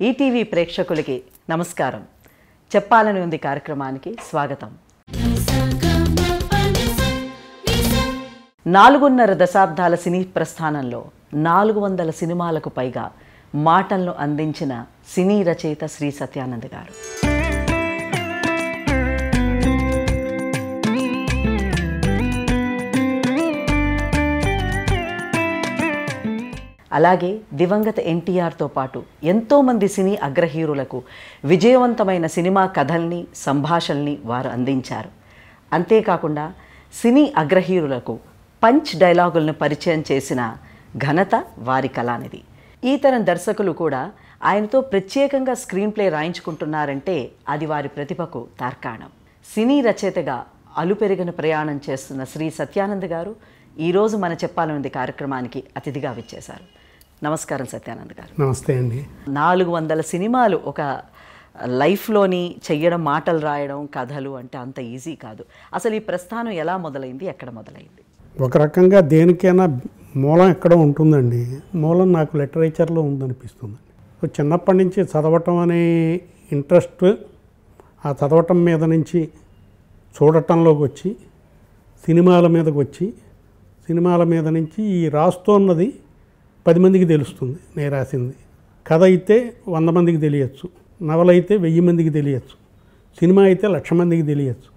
ETV ప్రేక్షకులకి నమస్కారం. చెప్పాలని ఉంది కార్యక్రమానికి స్వాగతం. 4.5 దశాబ్దాల సినీ ప్రస్థానంలో 400 సినిమాలకు పైగా మాటలను అందించిన సినీ రచయిత శ్రీ సత్యానంద్ గారు. అలాగే దివంగత ఎన్టీఆర్తో పాటు ఎంతోమంది సినీ అగ్రహీరులకు విజయవంతమైన సినిమా కథల్ని, సంభాషణల్ని వారు అందించారు. అంతేకాకుండా సినీ అగ్రహీరులకు పంచ్ డైలాగులను పరిచయం చేసిన ఘనత వారి కళానిధి. ఈ తరం దర్శకులు కూడా ఆయనతో ప్రత్యేకంగా స్క్రీన్ ప్లే రాయించుకుంటున్నారంటే అది వారి ప్రతిభకు తార్కాణం. సినీ రచయితగా అలుపెరిగిన ప్రయాణం చేస్తున్న శ్రీ సత్యానంద్ గారు ఈరోజు మన చెప్పాలనుంది కార్యక్రమానికి అతిథిగా విచ్చేశారు. నమస్కారం సత్యానంద్ గారు. నమస్తే అండి. 400 సినిమాలు ఒక లైఫ్లోని చెయ్యడం, మాటలు రాయడం, కథలు అంటే అంత ఈజీ కాదు. అసలు ఈ ప్రస్థానం ఎలా మొదలైంది, ఎక్కడ మొదలైంది? ఒక రకంగా దేనికైనా మూలం ఎక్కడో ఉంటుందండి. మూలం నాకు లిటరేచర్లో ఉందనిపిస్తుంది. చిన్నప్పటి నుంచి చదవటం అనే ఇంట్రెస్ట్, ఆ చదవటం మీద నుంచి చూడటంలోకి వచ్చి సినిమాల మీదకి వచ్చి, సినిమాల మీద నుంచి ఈ రాస్తున్నది 10 మందికి తెలుస్తుంది. నేను రాసింది కథ అయితే 100 మందికి తెలియచ్చు, నవల అయితే 1000 మందికి తెలియచ్చు, సినిమా అయితే 1,00,000 మందికి తెలియచ్చు.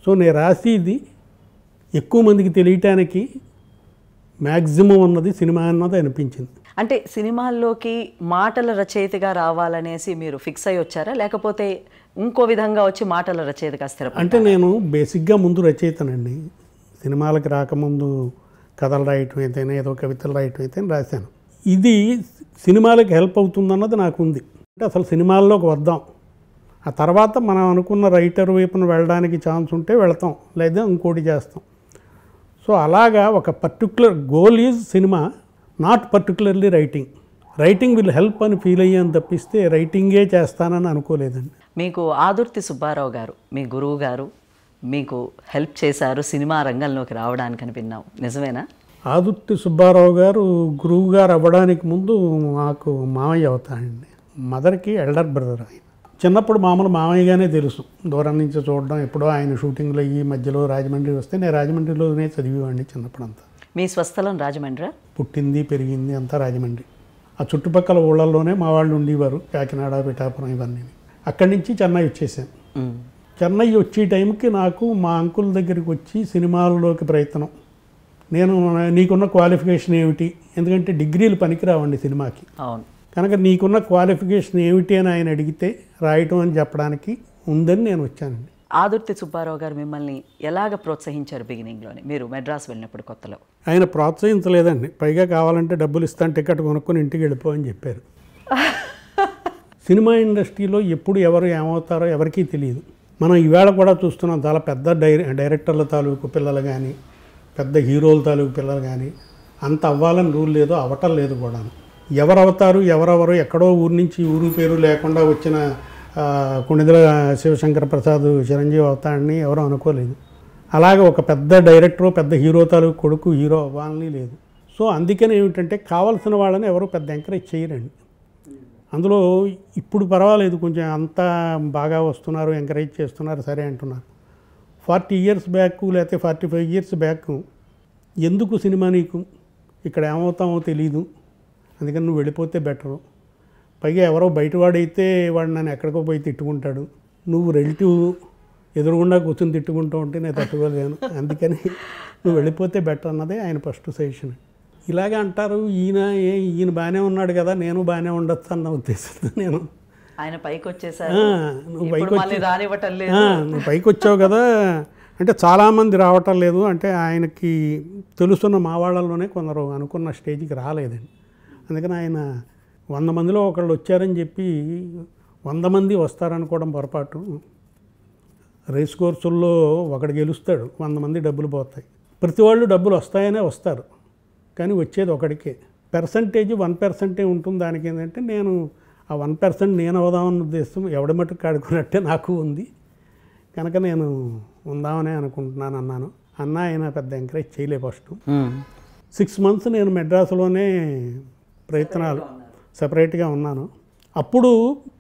సో నేను రాసేది ఎక్కువ మందికి తెలియటానికి మ్యాక్సిమం ఉన్నది సినిమా అన్నది అనిపించింది. అంటే సినిమాల్లోకి మాటల రచయితగా రావాలనేసి మీరు ఫిక్స్ అయ్యి వచ్చారా, లేకపోతే ఇంకో విధంగా వచ్చి మాటల రచయితగా స్థిరపడ్డారా? అంటే నేను బేసిక్గా ముందు రచయితనండి. సినిమాలకి రాకముందు కథలు రాయటం అయితేనే, ఏదో కవితలు రాయటం అయితే రాశాను. ఇది సినిమాలకి హెల్ప్ అవుతుందన్నది నాకు ఉంది. అంటే అసలు సినిమాల్లోకి వద్దాం, ఆ తర్వాత మనం అనుకున్న రైటర్ వైపున వెళ్ళడానికి ఛాన్స్ ఉంటే వెళతాం, లేదా ఇంకోటి చేస్తాం. సో అలాగా ఒక particular goal is cinema, not particularly writing. Writing will help అని ఫీల్ అయ్యాను తప్పిస్తే రైటింగే చేస్తానని అనుకోలేదండి. మీకు ఆదుర్తి సుబ్బారావు గారు, మీ గురువు గారు, మీకు హెల్ప్ చేశారు సినిమా రంగంలోకి రావడానికి అని విన్నాం, నిజమేనా? ఆదుర్తి సుబ్బారావు గారు గురువు గారు అవ్వడానికి ముందు నాకు మామయ్య అవుతాడండి. మదర్కి ఎల్డర్ బ్రదర్. ఆయన చిన్నప్పుడు మామూలు మామయ్యగానే తెలుసు, దూరం నుంచి చూడడం. ఎప్పుడో ఆయన షూటింగ్లో అయ్యి మధ్యలో రాజమండ్రి వస్తే నేను రాజమండ్రిలోనే చదివేవాడిని చిన్నప్పుడంతా. మీ స్వస్థలం రాజమండ్రి? పుట్టింది పెరిగింది అంతా రాజమండ్రి. ఆ చుట్టుపక్కల ఊళ్ళల్లోనే మా వాళ్ళు ఉండేవారు, కాకినాడ, పిఠాపురం ఇవన్నీ. అక్కడి నుంచి చెన్నై వచ్చేసాను. చెన్నై వచ్చే టైంకి నాకు మా అంకుల్ దగ్గరికి వచ్చి సినిమాల్లోకి ప్రయత్నం, నేను నీకున్న క్వాలిఫికేషన్ ఏమిటి, ఎందుకంటే డిగ్రీలు పనికిరావండి సినిమాకి, అవును, కనుక నీకున్న క్వాలిఫికేషన్ ఏమిటి అని ఆయన అడిగితే రాయటం అని చెప్పడానికి ఉందని నేను వచ్చానండి. ఆదుర్తి సుబ్బారావు గారు మిమ్మల్ని ఎలాగ ప్రోత్సహించారు బిగినింగ్లోనే, మీరు మెడ్రాస్ వెళ్ళినప్పుడు కొత్తలో? ఆయన ప్రోత్సహించలేదండి. పైగా కావాలంటే డబ్బులు ఇస్తాను, టికెట్ కొనుక్కొని ఇంటికి వెళ్ళిపో అని చెప్పారు. సినిమా ఇండస్ట్రీలో ఎప్పుడు ఎవరు ఏమవుతారో ఎవరికీ తెలియదు. మనం ఈవేళ కూడా చూస్తున్నాం, చాలా పెద్ద డైరెక్టర్ల తాలూకు పిల్లలు కానీ, పెద్ద హీరోల తాలూకు పిల్లలు కానీ అంత అవ్వాలని రూల్ లేదు, అవ్వటం లేదు కూడా. ఎవరు అవుతారు, ఎవరెవరు ఎక్కడో ఊరి నుంచి ఊరు పేరు లేకుండా వచ్చిన కొణిదెల శివశంకర ప్రసాద్ చిరంజీవి అవుతాడని ఎవరూ అనుకోలేదు. అలాగే ఒక పెద్ద డైరెక్టరు, పెద్ద హీరో తాలూకు కొడుకు హీరో అవ్వాలని లేదు. సో అందుకని ఏమిటంటే కావాల్సిన వాళ్ళని ఎవరు పెద్ద ఎంకరేజ్ చేయరండి. అందులో ఇప్పుడు పర్వాలేదు, కొంచెం అంతా బాగా వస్తున్నారు, ఎంకరేజ్ చేస్తున్నారు, సరే అంటున్నారు. 40 years బ్యాక్ లేకపోతే 45 years బ్యాక్ ఎందుకు సినిమా నీకు, ఇక్కడ ఏమవుతామో తెలీదు, అందుకని నువ్వు వెళ్ళిపోతే బెటరు. పైగా ఎవరో బయటవాడైతే వాడు నన్ను ఎక్కడికో పోయి తిట్టుకుంటాడు, నువ్వు రిలేటివ్ ఎదురుగుండా కూర్చొని తిట్టుకుంటూ ఉంటే నేను తట్టుకోలేను, అందుకని నువ్వు వెళ్ళిపోతే బెటర్ అన్నదే ఆయన ఫస్ట్ సజెషన్. ఇలాగే అంటారు, ఈయన బాగానే ఉన్నాడు కదా, నేను బాగానే ఉండొచ్చు అన్న ఉద్దేశంతో నేను ఆయన పైకి వచ్చేసారు. నువ్వు పైకి వచ్చావు కదా అంటే చాలామంది రావటం లేదు అంటే ఆయనకి తెలుసున్న మా వాళ్ళలోనే కొందరు అనుకున్న స్టేజ్కి రాలేదండి. అందుకని ఆయన 100 మందిలో ఒకళ్ళు వచ్చారని చెప్పి 100 మంది వస్తారనుకోవడం పొరపాటు. రేస్ కోర్సుల్లో ఒకడు గెలుస్తాడు, 100 మంది డబ్బులు పోతాయి. ప్రతి వాళ్ళు డబ్బులు వస్తాయనే వస్తారు, కానీ వచ్చేది ఒకడికే. పర్సంటేజ్ 1% ఉంటుంది. దానికి ఏంటంటే నేను ఆ 1% నేను అవుదామన్న ఉద్దేశం ఎవడి మటుకు కాడుకున్నట్టే నాకు ఉంది, కనుక నేను ఉందామనే అనుకుంటున్నాను అన్నాను. అన్న ఆయన పెద్ద ఎంకరేజ్ చేయలే. ఫస్ట్ 6 months నేను మెడ్రాసులోనే ప్రయత్నాలు సపరేట్గా ఉన్నాను. అప్పుడు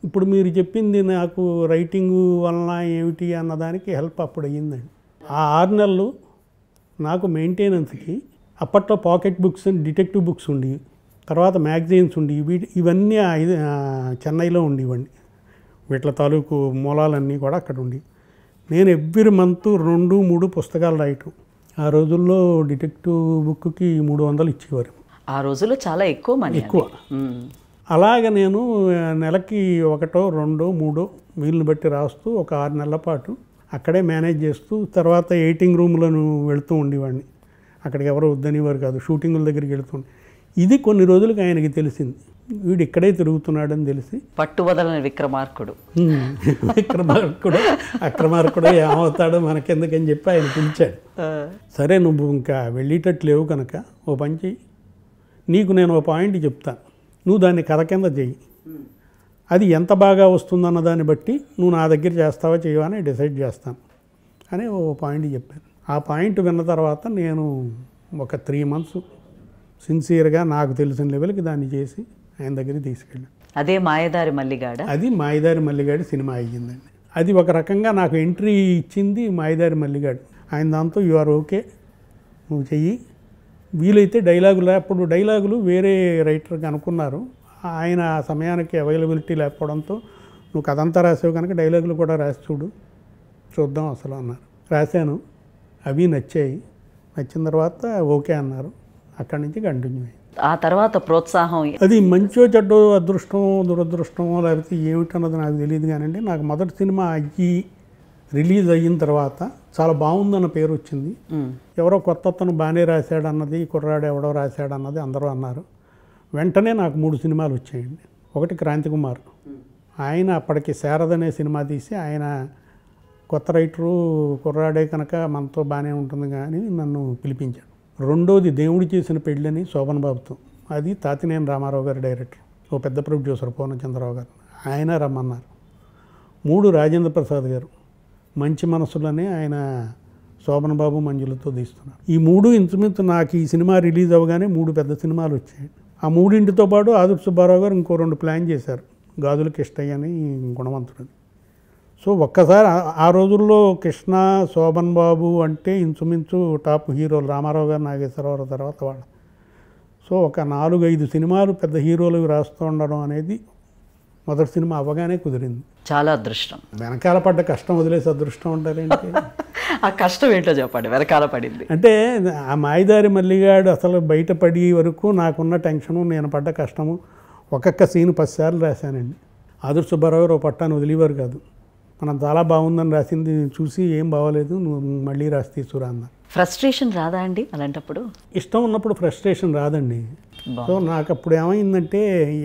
ఇప్పుడు మీరు చెప్పింది నాకు రైటింగ్ వలన ఏమిటి అన్నదానికి హెల్ప్ అప్పుడు అయ్యిందండి. ఆ 6 నెలలు నాకు మెయింటెనెన్స్కి అప్పట్లో pocket books and detective books ఉండేవి, తర్వాత మ్యాగజైన్స్ ఉండేవి. ఇవన్నీ చెన్నైలో ఉండేవండి. వీటి తాలూకు మూలాలన్నీ కూడా అక్కడ ఉండేవి. నేను ఎవ్రీ మంత్ 2-3 పుస్తకాలు రాయటం. ఆ రోజుల్లో డిటెక్టివ్ బుక్కి 300 ఇచ్చేవారు. ఆ రోజుల్లో చాలా ఎక్కువ మనీ. ఎక్కువ. అలాగ నేను నెలకి 1, 2, 3 వీళ్ళని బట్టి రాస్తూ ఒక 6 నెలల పాటు అక్కడే మేనేజ్ చేస్తూ, తర్వాత ఎడిటింగ్ రూమ్లను వెళుతూ ఉండేవాడిని. అక్కడికి ఎవరు వద్దనేవారు కాదు, షూటింగుల దగ్గరికి వెళుతుండే. ఇది కొన్ని రోజులకి ఆయనకి తెలిసింది, వీడు ఇక్కడే తిరుగుతున్నాడని తెలిసి పట్టువదలని విక్రమార్కుడు అక్రమార్కుడు ఏమవుతాడో మనకెందుకని చెప్పి ఆయన పిలిచాడు. సరే నువ్వు ఇంకా వెళ్ళేటట్టు లేవు కనుక ఓ పని చెయ్యి, నీకు నేను ఓ పాయింట్ చెప్తాను, నువ్వు దాన్ని కథ కింద చెయ్యి, అది ఎంత బాగా వస్తుందన్న దాన్ని బట్టి నువ్వు నా దగ్గర చేస్తావా చేయవా అని డిసైడ్ చేస్తాను అని ఓ పాయింట్ చెప్పాను. ఆ పాయింట్ విన్న తర్వాత నేను ఒక 3 months సిన్సియర్గా నాకు తెలిసిన లెవెల్కి దాన్ని చేసి ఆయన దగ్గరికి తీసుకెళ్ళాను. అదే మాయదారి మల్లిగాడ. అది మాయదారి మల్లిగాడి సినిమా అయ్యిందండి. అది ఒక రకంగా నాకు ఎంట్రీ ఇచ్చింది మాయదారి మల్లిగాడు. ఆయన దాంతో యు ఆర్ ఓకే, నువ్వు చెయ్యి, వీలైతే డైలాగులు, అప్పుడు డైలాగులు వేరే రైటర్కి అనుకున్నారు, ఆయన ఆ సమయానికి అవైలబిలిటీ లేకపోవడంతో నువ్వు కథంతా రాసావు కనుక డైలాగులు కూడా రాసి చూద్దాం అసలు అన్నారు. రాశాను, అవి నచ్చాయి. నచ్చిన తర్వాత ఓకే అన్నారు. అక్కడి నుంచి కంటిన్యూ అయ్యింది. ఆ తర్వాత ప్రోత్సాహం అది మంచో చెడ్డో, అదృష్టమో దురదృష్టమో లేకపోతే ఏమిటన్నది నాకు తెలియదు కానండి, నాకు మొదటి సినిమా రిలీజ్ అయిన తర్వాత చాలా బాగుందన్న పేరు వచ్చింది. ఎవరో కొత్త అతను బాగానే రాశాడన్నది, కుర్రాడు ఎవడో రాశాడన్నది అందరూ అన్నారు. వెంటనే నాకు 3 సినిమాలు వచ్చాయండి. ఒకటి క్రాంతికుమార్, ఆయన అప్పటికి శారద అనే సినిమా తీసి, ఆయన కొత్త రైటరు, కుర్రాడే కనుక మనతో బాగానే ఉంటుంది కానీ నన్ను పిలిపించాడు. రెండోది దేవుడు చేసిన పెళ్ళని శోభన్ బాబుతో, అది తాతినేని రామారావు గారు డైరెక్టర్, ఓ పెద్ద ప్రొడ్యూసర్ పూర్ణచంద్రరావు గారు, ఆయన రమ్మన్నారు. 3 రాజేంద్ర ప్రసాద్ గారు, మంచి మనసులని, ఆయన శోభన్ బాబు మంజులతో తీస్తున్నారు. ఈ 3 ఇంచుమించు నాకు ఈ సినిమా రిలీజ్ అవ్వగానే 3 పెద్ద సినిమాలు వచ్చాయి. ఆ 3టితో పాటు ఆదుర్తి సుబ్బారావు గారు ఇంకో 2 ప్లాన్ చేశారు, గాజుల కిష్టయ్య అని, గుణవంతుడని. సో ఒక్కసారి ఆ రోజుల్లో కృష్ణ, శోభన్ బాబు అంటే ఇంచుమించు టాప్ హీరోలు, రామారావు గారు, నాగేశ్వరరావు తర్వాత వాళ్ళు. సో ఒక 4-5 సినిమాలు పెద్ద హీరోలు రాస్తూ ఉండడం అనేది మొదటి సినిమా అవ్వగానే కుదిరింది. చాలా అదృష్టం. వెనకాల పడ్డ కష్టం వదిలేసి అదృష్టం ఉంటారేంటి? ఆ కష్టం ఏంటో చెప్పండి. వెనకాల పడింది అంటే ఆ మాయదారి మల్లిగాడు అసలు బయటపడి వరకు నాకున్న టెన్షను, నేను పడ్డ కష్టము, ఒక్కొక్క సీన్ 10 సార్లు రాశానండి. ఆదుర్తి సుబ్బారావు గారు పట్టాను వదిలేవారు కాదు. మనం చాలా బాగుందని రాసింది చూసి ఏం బాగోలేదు, నువ్వు మళ్ళీ రాసి తీసుకురా అన్నారు. ఫ్రస్ట్రేషన్ రాదా అండి అలాంటప్పుడు? ఇష్టం ఉన్నప్పుడు ఫ్రస్ట్రేషన్ రాదండి. సో నాకు అప్పుడు ఏమైందంటే,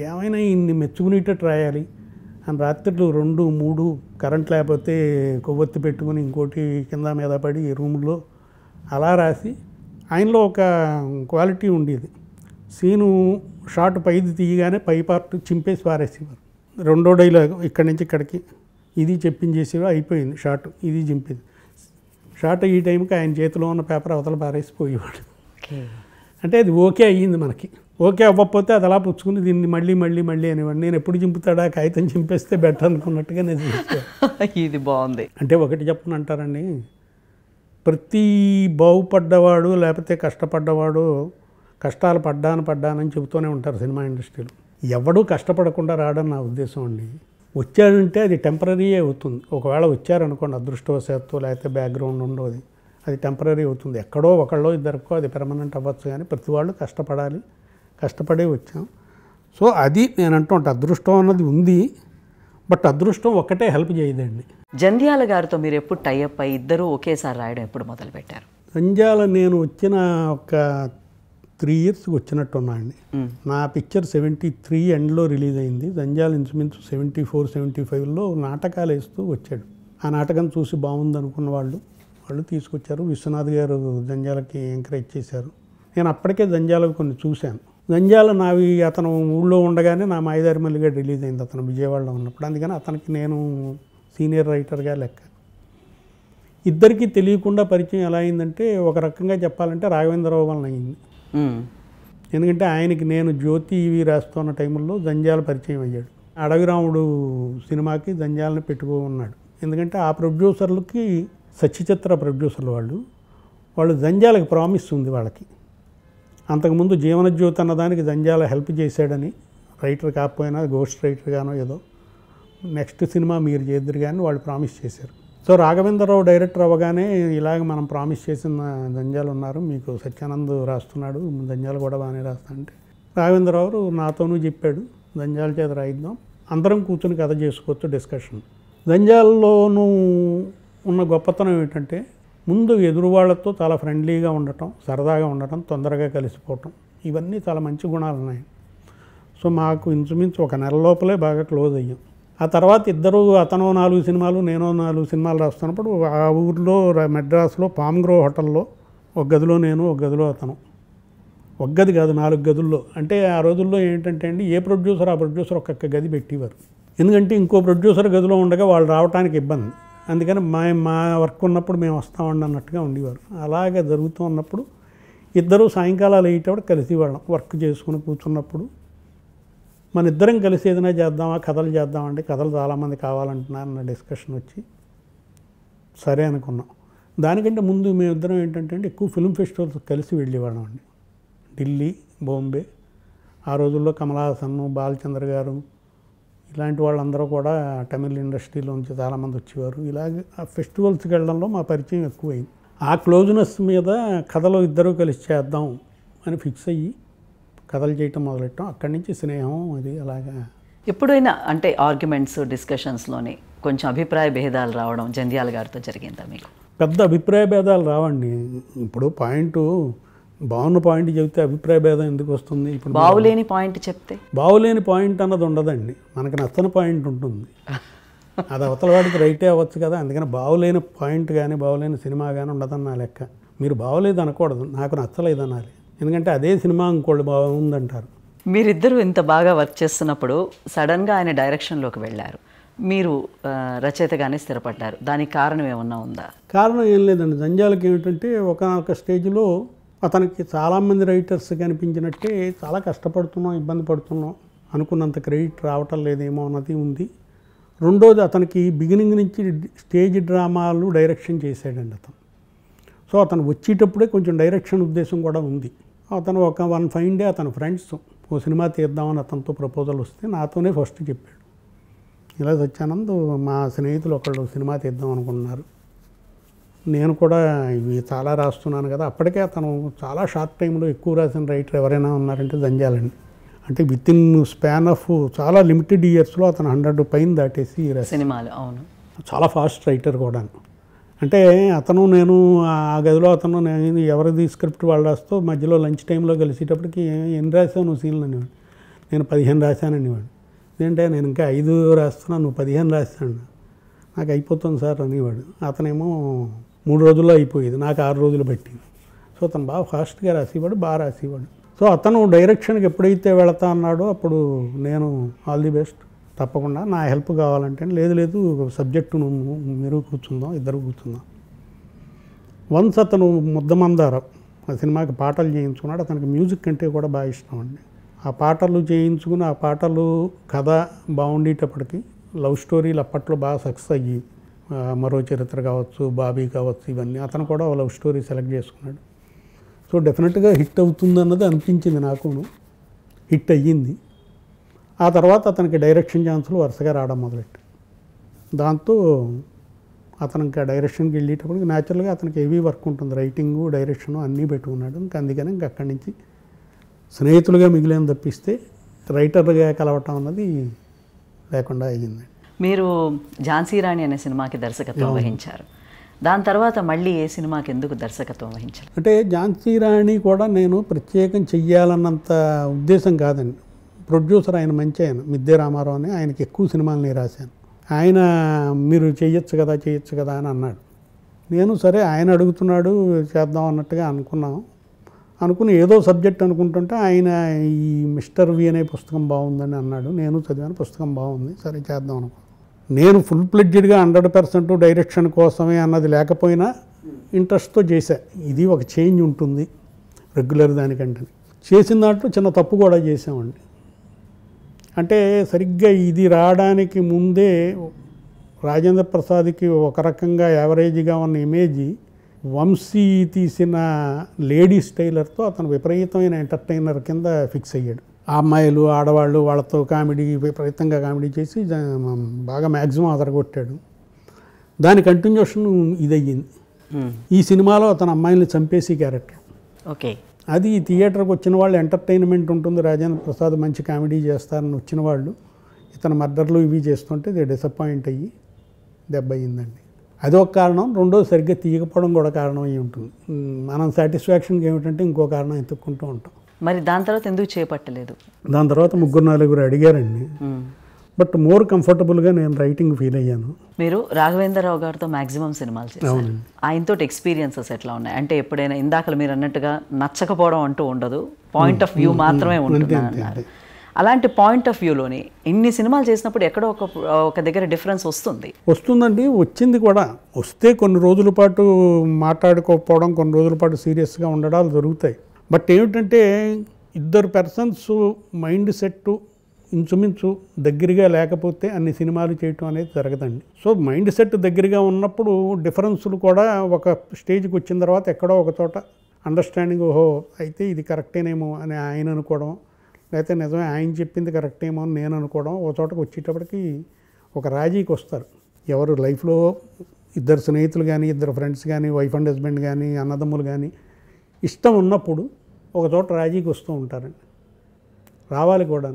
ఏమైనా ఇన్ని మెచ్చుకునేటట్టు రాయాలి అని రాత్రులు 2-3 కరెంట్ లేకపోతే కొవ్వొత్తి పెట్టుకుని ఇంకోటి కింద మీద పడి రూమ్లో అలా రాసి, ఆయనలో ఒక క్వాలిటీ ఉండేది, సీను షార్ట్ పైది తీయగానే పై పార్ట్ చింపేసి పారేసేవారు. రెండో డైలాగ్ ఇక్కడి నుంచి ఇక్కడికి ఇది చెప్పించేసేవా, అయిపోయింది షార్ట్, ఇది చింపేది. షార్ట్ ఈ టైంకి ఆయన చేతిలో ఉన్న పేపర్ అవతల పారేసిపోయేవాడు. అంటే అది ఓకే అయ్యింది మనకి. ఓకే అవ్వకపోతే అది అలా పుచ్చుకుని దీన్ని మళ్ళీ అనేవాడు. నేను ఎప్పుడు చింపుతాడా, కాగితం చింపేస్తే బెటర్ అనుకున్నట్టుగా నేను చూస్తాను. ఇది బాగుంది. అంటే ఒకటి చెప్పనంటారండి, ప్రతి బాగుపడ్డవాడు లేకపోతే కష్టపడ్డవాడు కష్టాలు పడ్డానని చెబుతూనే ఉంటారు సినిమా ఇండస్ట్రీలో. ఎవడూ కష్టపడకుండా రావడం నా ఉద్దేశం అండి. వచ్చాడంటే అది టెంపరీ అవుతుంది. ఒకవేళ వచ్చారనుకోండి అదృష్టవశాత్తు, లేకపోతే బ్యాక్గ్రౌండ్ ఉండదు, అది టెంపరీ అవుతుంది. ఎక్కడో ఒకళ్ళో ఇద్దరికో అది పెర్మనెంట్ అవ్వచ్చు, కానీ ప్రతి వాళ్ళు కష్టపడాలి, కష్టపడే వచ్చాం. సో అది నేను అంటుంటా, అదృష్టం అన్నది ఉంది, బట్ అదృష్టం ఒక్కటే హెల్ప్ చేయదండి. జంధ్యాల గారితో మీరు ఎప్పుడు టైఅప్ అయ్యి ఇద్దరు ఒకేసారి రాయడం ఎప్పుడు మొదలుపెట్టారు? జంధ్యాల నేను వచ్చిన ఒక 3 years వచ్చినట్టున్నా అండి. నా పిక్చర్ 73 ఎండ్లో రిలీజ్ అయింది. జంధ్యాల ఇంచుమించు 74-75లో నాటకాలు వేస్తూ వచ్చాడు. ఆ నాటకం చూసి బాగుంది అనుకున్న వాళ్ళు తీసుకొచ్చారు. విశ్వనాథ్ గారు జంధ్యాలకి ఎంకరేజ్ చేశారు. నేను అప్పటికే జంధ్యాలకు కొన్ని చూశాను. జంధ్యాల నావి అతను ఊళ్ళో ఉండగానే నా మాయదారి మల్లిగాడు రిలీజ్ అయింది, అతను విజయవాడలో ఉన్నప్పుడు. అందుకని అతనికి నేను సీనియర్ రైటర్గా లెక్క. ఇద్దరికీ తెలియకుండా పరిచయం ఎలా అయిందంటే, ఒక రకంగా చెప్పాలంటే రాఘవేంద్రరావు వలన అయింది. ఎందుకంటే ఆయనకి నేను జ్యోతి ఇవి రాస్తున్న టైంలో జంధ్యాల పరిచయం అయ్యాడు. అడవిరాముడు సినిమాకి జంజాలని పెట్టుకున్నాడు. ఎందుకంటే ఆ ప్రొడ్యూసర్లకి సత్యచిత్ర ప్రొడ్యూసర్లు వాళ్ళు జంజాలకి ప్రామిస్ ఉంది వాళ్ళకి. అంతకుముందు జీవనజ్యోతి అన్నదానికి జంజాల హెల్ప్ చేశాడని, రైటర్ కాకపోయినా గోస్ట్ రైటర్గానో ఏదో, నెక్స్ట్ సినిమా మీరు చేద్దరు కానీ వాళ్ళు ప్రామిస్ చేశారు. సో రాఘవేంద్రరావు డైరెక్టర్ అవ్వగానే ఇలాగ మనం ప్రామిస్ చేసిన జంజాలు ఉన్నారు, మీకు సత్యానంద్ రాస్తున్నాడు, జంజాలు కూడా బాగానే రాస్తానంటే రాఘవేంద్రరావు నాతోనూ చెప్పాడు, జంజాల చేత రాయిద్దాం, అందరం కూర్చొని కథ చేసుకోవచ్చు డిస్కషన్. జంజాల్లోనూ ఉన్న గొప్పతనం ఏంటంటే ముందు ఎదురు వాళ్ళతో చాలా ఫ్రెండ్లీగా ఉండటం, సరదాగా ఉండటం, తొందరగా కలిసిపోవటం, ఇవన్నీ చాలా మంచి గుణాలు ఉన్నాయి. సో మాకు ఇంచుమించు ఒక నెల లోపలే బాగా క్లోజ్ అయ్యాం. ఆ తర్వాత ఇద్దరు, అతను 4 సినిమాలు నేను 4 సినిమాలు రాస్తున్నప్పుడు ఆ ఊర్లో మెడ్రాస్లో పామ్ గ్రో హోటల్లో ఒక గదిలో నేను, ఒక గదిలో అతను, ఒక గది కాదు 4 గదుల్లో. అంటే ఆ రోజుల్లో ఏంటంటే అండి, ఏ ప్రొడ్యూసర్ ఆ ప్రొడ్యూసర్ ఒక్కొక్క గది పెట్టేవారు. ఎందుకంటే ఇంకో ప్రొడ్యూసర్ గదిలో ఉండగా వాళ్ళు రావడానికి ఇబ్బంది, అందుకని మా వర్క్ ఉన్నప్పుడు మేము వస్తామండి అన్నట్టుగా ఉండేవారు. అలాగే జరుగుతూ ఉన్నప్పుడు ఇద్దరు సాయంకాలాలు అయ్యేటప్పుడు కలిసేవాళ్ళం. వర్క్ చేసుకుని కూర్చున్నప్పుడు మన ఇద్దరం కలిసి ఏదైనా చేద్దామా, కథలు చేద్దామంటే కథలు చాలామంది కావాలంటున్నారు అన్న డిస్కషన్ వచ్చి సరే అనుకున్నాం. దానికంటే ముందు మేమిద్దరం ఏంటంటే ఎక్కువ ఫిల్మ్ ఫెస్టివల్స్ కలిసి వెళ్ళేవాళ్ళం అండి. ఢిల్లీ, బాంబే, ఆ రోజుల్లో కమల్ హాసన్, బాలచంద్ర గారు ఇలాంటి వాళ్ళందరూ కూడా తమిళ ఇండస్ట్రీలోంచి చాలామంది వచ్చేవారు. ఇలాగే ఆ ఫెస్టివల్స్కి వెళ్ళడంలో మా పరిచయం ఎక్కువైంది. ఆ క్లోజ్నెస్ మీద కథలు ఇద్దరూ కలిసి చేద్దాం అని ఫిక్స్ అయ్యి కథలు చేయటం మొదలెట్టాం. అక్కడి నుంచి స్నేహం అది అలాగా. ఎప్పుడైనా అంటే ఆర్గ్యుమెంట్స్, డిస్కషన్స్లోని కొంచెం అభిప్రాయ భేదాలు రావడం జంధ్యాల గారితో జరిగిందా మీకు? పెద్ద అభిప్రాయ భేదాలు రావండి. ఇప్పుడు పాయింట్ బాగున్న పాయింట్ చెబితే అభిప్రాయ భేదం ఎందుకు వస్తుంది? ఇప్పుడు బాగులేని పాయింట్ చెప్తే బాగులేని పాయింట్ అన్నది ఉండదండి, మనకు నచ్చని పాయింట్ ఉంటుంది. అది అవతల వాడికి రైటే అవ్వచ్చు కదా. అందుకని బాగులేని పాయింట్ కానీ బాగులేని సినిమా కానీ ఉండదని నా లెక్క. మీరు బాగోలేదు అనకూడదు, నాకు నచ్చలేదు అనాలి. ఎందుకంటే అదే సినిమా ఇంకోళ్ళు బాగుందంటారు. మీరిద్దరూ ఇంత బాగా వర్క్ చేస్తున్నప్పుడు సడన్గా ఆయన డైరెక్షన్లోకి వెళ్ళారు, మీరు రచయితగానే స్థిరపడ్డారు. దానికి కారణం ఏమన్నా ఉందా? కారణం ఏం లేదండి. జంజాలకి ఏమిటంటే ఒక స్టేజ్లో అతనికి చాలామంది రైటర్స్ కనిపించినట్టే చాలా కష్టపడుతున్నాం, ఇబ్బంది పడుతున్నాం, అనుకున్నంత క్రెడిట్ రావటం లేదేమో అన్నది ఉంది. రెండోది, అతనికి బిగినింగ్ నుంచి స్టేజ్ డ్రామాలు డైరెక్షన్ చేశాడండి అతను. సో అతను వచ్చేటప్పుడే కొంచెం డైరెక్షన్ ఉద్దేశం కూడా ఉంది. అతను ఒక 1 ఫైన్ డే అతని ఫ్రెండ్స్ ఓ సినిమా తీద్దామని అతనితో ప్రపోజల్ వస్తే నాతోనే ఫస్ట్ చెప్పాడు, ఇలా సత్యానంద్ మా స్నేహితులు ఒకళ్ళు సినిమా తీద్దాం అనుకుంటున్నారు, నేను కూడా ఇవి చాలా రాస్తున్నాను కదా. అప్పటికే అతను చాలా షార్ట్ టైంలో ఎక్కువ రాసిన రైటర్ ఎవరైనా ఉన్నారంటే జంజాలండి. అంటే విత్ ఇన్ స్పాన్ ఆఫ్ చాలా లిమిటెడ్ ఇయర్స్లో అతను 100 పైన దాటేసి సినిమాలు. అవును, చాలా ఫాస్ట్ రైటర్ కూడా. అంటే అతను నేను ఆ గదిలో అతను నేను ఎవరిది స్క్రిప్ట్ వాళ్ళు రాస్తూ మధ్యలో లంచ్ టైంలో కలిసేటప్పటికి ఎన్ని రాసావు నువ్వు సీన్లు అనేవాడు. నేను 15 రాశాననేవాడు. ఏంటంటే నేను ఇంకా 5 రాస్తున్నాను, నువ్వు 15 రాస్తాను, నాకు అయిపోతుంది సార్ అనేవాడు. అతనేమో 3 రోజుల్లో అయిపోయేది, నాకు 6 రోజులు పట్టింది. సో అతను బాగా ఫాస్ట్గా రాసేవాడు, బాగా రాసేవాడు. సో అతను డైరెక్షన్కి ఎప్పుడైతే వెళతా అన్నాడో అప్పుడు నేను ఆల్ ది బెస్ట్, తప్పకుండా నా హెల్ప్ కావాలంటే, లేదు సబ్జెక్టు నువ్వు మీరు కూర్చుందాం, ఇద్దరు కూర్చుందాం. వన్స్ అతను ముద్దమందారం ఆ సినిమాకి పాటలు చేయించుకున్నాడు. అతనికి మ్యూజిక్ అంటే కూడా బాగా ఇష్టం అండి. ఆ పాటలు చేయించుకుని ఆ పాటలు కథ బాగుండేటప్పటికి లవ్ స్టోరీలు అప్పట్లో బాగా సక్సెస్ అయ్యి, మరో చరిత్ర కావచ్చు, బాబీ కావచ్చు, ఇవన్నీ అతను కూడా లవ్ స్టోరీ సెలెక్ట్ చేసుకున్నాడు. సో డెఫినెట్గా హిట్ అవుతుంది అన్నది అనిపించింది నాకును, హిట్ అయ్యింది. ఆ తర్వాత అతనికి డైరెక్షన్ ఛాన్సులు వరుసగా రావడం మొదలెట్టాయి. దాంతో అతను ఇంకా డైరెక్షన్కి వెళ్ళేటప్పుడు న్యాచురల్గా అతనికి హెవీ వర్క్ ఉంటుంది, రైటింగు డైరెక్షను అన్నీ పెట్టుకున్నాడు. ఇంకా అందుకని ఇంక అక్కడి నుంచి స్నేహితులుగా మిగిలిన తప్పిస్తే రైటర్గా కలవటం అన్నది లేకుండా అయ్యింది. మీరు ఝాన్సీ రాణి అనే సినిమాకి దర్శకత్వం వహించారు. దాని తర్వాత మళ్ళీ ఏ సినిమాకి ఎందుకు దర్శకత్వం వహించారు? అంటే ఝాన్సీ రాణి కూడా నేను ప్రత్యేకం చెయ్యాలన్నంత ఉద్దేశం కాదండి. ప్రొడ్యూసర్ ఆయన మంచి ఆయన, మిద్దె రామారావు అని, ఆయనకి ఎక్కువ సినిమాలు నేను రాశాను. ఆయన మీరు చేయొచ్చు కదా అని అన్నాడు. నేను సరే ఆయన అడుగుతున్నాడు చేద్దాం అన్నట్టుగా అనుకుని ఏదో సబ్జెక్ట్ అనుకుంటుంటే ఆయన ఈ మిస్టర్ వి అనే పుస్తకం బాగుందని అన్నాడు. నేను చదివాను, పుస్తకం బాగుంది, సరే చేద్దాం అనుకున్నాను. నేను ఫుల్ ప్లెడ్జ్డ్గా 100% డైరెక్షన్ కోసమే అన్నది లేకపోయినా ఇంట్రెస్ట్తో చేశా. ఇది ఒక చేంజ్ ఉంటుంది రెగ్యులర్ దానికంటే. చేసిన దాంట్లో చిన్న తప్పు కూడా చేసామండి. అంటే సరిగ్గా ఇది రావడానికి ముందే రాజేంద్ర ప్రసాద్కి ఒక రకంగా యావరేజ్గా ఉన్న ఇమేజ్, వంశీ తీసిన లేడీ స్టైలర్తో అతను విపరీతమైన ఎంటర్టైనర్ కింద ఫిక్స్ అయ్యాడు. ఆ అమ్మాయిలు ఆడవాళ్ళు వాళ్ళతో కామెడీ విపరీతంగా కామెడీ చేసి బాగా మ్యాక్సిమం అదరగొట్టాడు. దాని కంటిన్యూషన్ ఇది అయ్యింది. ఈ సినిమాలో అతను అమ్మాయిని చంపేసి క్యారెక్టర్. ఓకే, అది థియేటర్కి వచ్చిన వాళ్ళు ఎంటర్టైన్మెంట్ ఉంటుంది, రాజేంద్ర ప్రసాద్ మంచి కామెడీ చేస్తారని వచ్చిన వాళ్ళు ఇతను మర్డర్లు ఇవి చేస్తుంటే డిసప్పాయింట్ అయ్యి దెబ్బ అయ్యిందండి. అదొక కారణం. రెండోది సరిగ్గా తీయకపోవడం కూడా కారణం అయ్యి ఉంటుంది. మనం సాటిస్ఫాక్షన్కి ఏమిటంటే ఇంకో కారణం ఎత్తుక్కుంటూ ఉంటాం. మరి దాని తర్వాత ఎందుకు చేపట్టలేదు? దాని తర్వాత 3-4 అడిగారండి. బట్ మోర్ కంఫర్టబుల్గా నేను రైటింగ్ ఫీల్ అయ్యాను. మీరు రాఘవేంద్రరావు గారితో మ్యాక్సిమం సినిమాలు చేశారు. అవునండి. ఆయనతో ఎక్స్పీరియన్సెస్ ఎట్లా ఉన్నాయి? అంటే ఎప్పుడైనా ఇందాక మీరు అన్నట్టుగా నచ్చకపోవడం అంటూ ఉండదు, పాయింట్ ఆఫ్ వ్యూ మాత్రమే ఉంటుంది అన్నారు. అలాంటి పాయింట్ ఆఫ్ వ్యూలోని ఇన్ని సినిమాలు చేసినప్పుడు ఎక్కడో ఒక దగ్గర డిఫరెన్స్ వస్తుందండి. వచ్చింది కూడా. వస్తే కొన్ని రోజుల పాటు మాట్లాడుకోకపోవడం, కొన్ని రోజుల పాటు సీరియస్గా ఉండడాలు జరుగుతాయి. బట్ ఏమిటంటే ఇద్దరు పర్సన్స్ మైండ్ సెట్ ఇంచుమించు దగ్గరగా లేకపోతే అన్ని సినిమాలు చేయటం అనేది జరగదండి. సో మైండ్ సెట్ దగ్గరగా ఉన్నప్పుడు డిఫరెన్సులు కూడా ఒక స్టేజ్కి వచ్చిన తర్వాత ఎక్కడో ఒక చోట అండర్స్టాండింగ్, ఓహో అయితే ఇది కరెక్టేనేమో అని ఆయన అనుకోవడం, లేకపోతే నిజమే ఆయన చెప్పింది కరెక్టేమో అని నేను అనుకోవడం, ఒక చోటకి వచ్చేటప్పటికి ఒక రాజీకి వస్తారు. ఎవరు లైఫ్లో ఇద్దరు స్నేహితులు కానీ, ఇద్దరు ఫ్రెండ్స్ కానీ, వైఫ్ అండ్ హస్బెండ్ కానీ, అన్నదమ్ములు కానీ ఇష్టం ఉన్నప్పుడు ఒక చోట రాజీకి వస్తూ ఉంటారండి. రావాలి కూడా,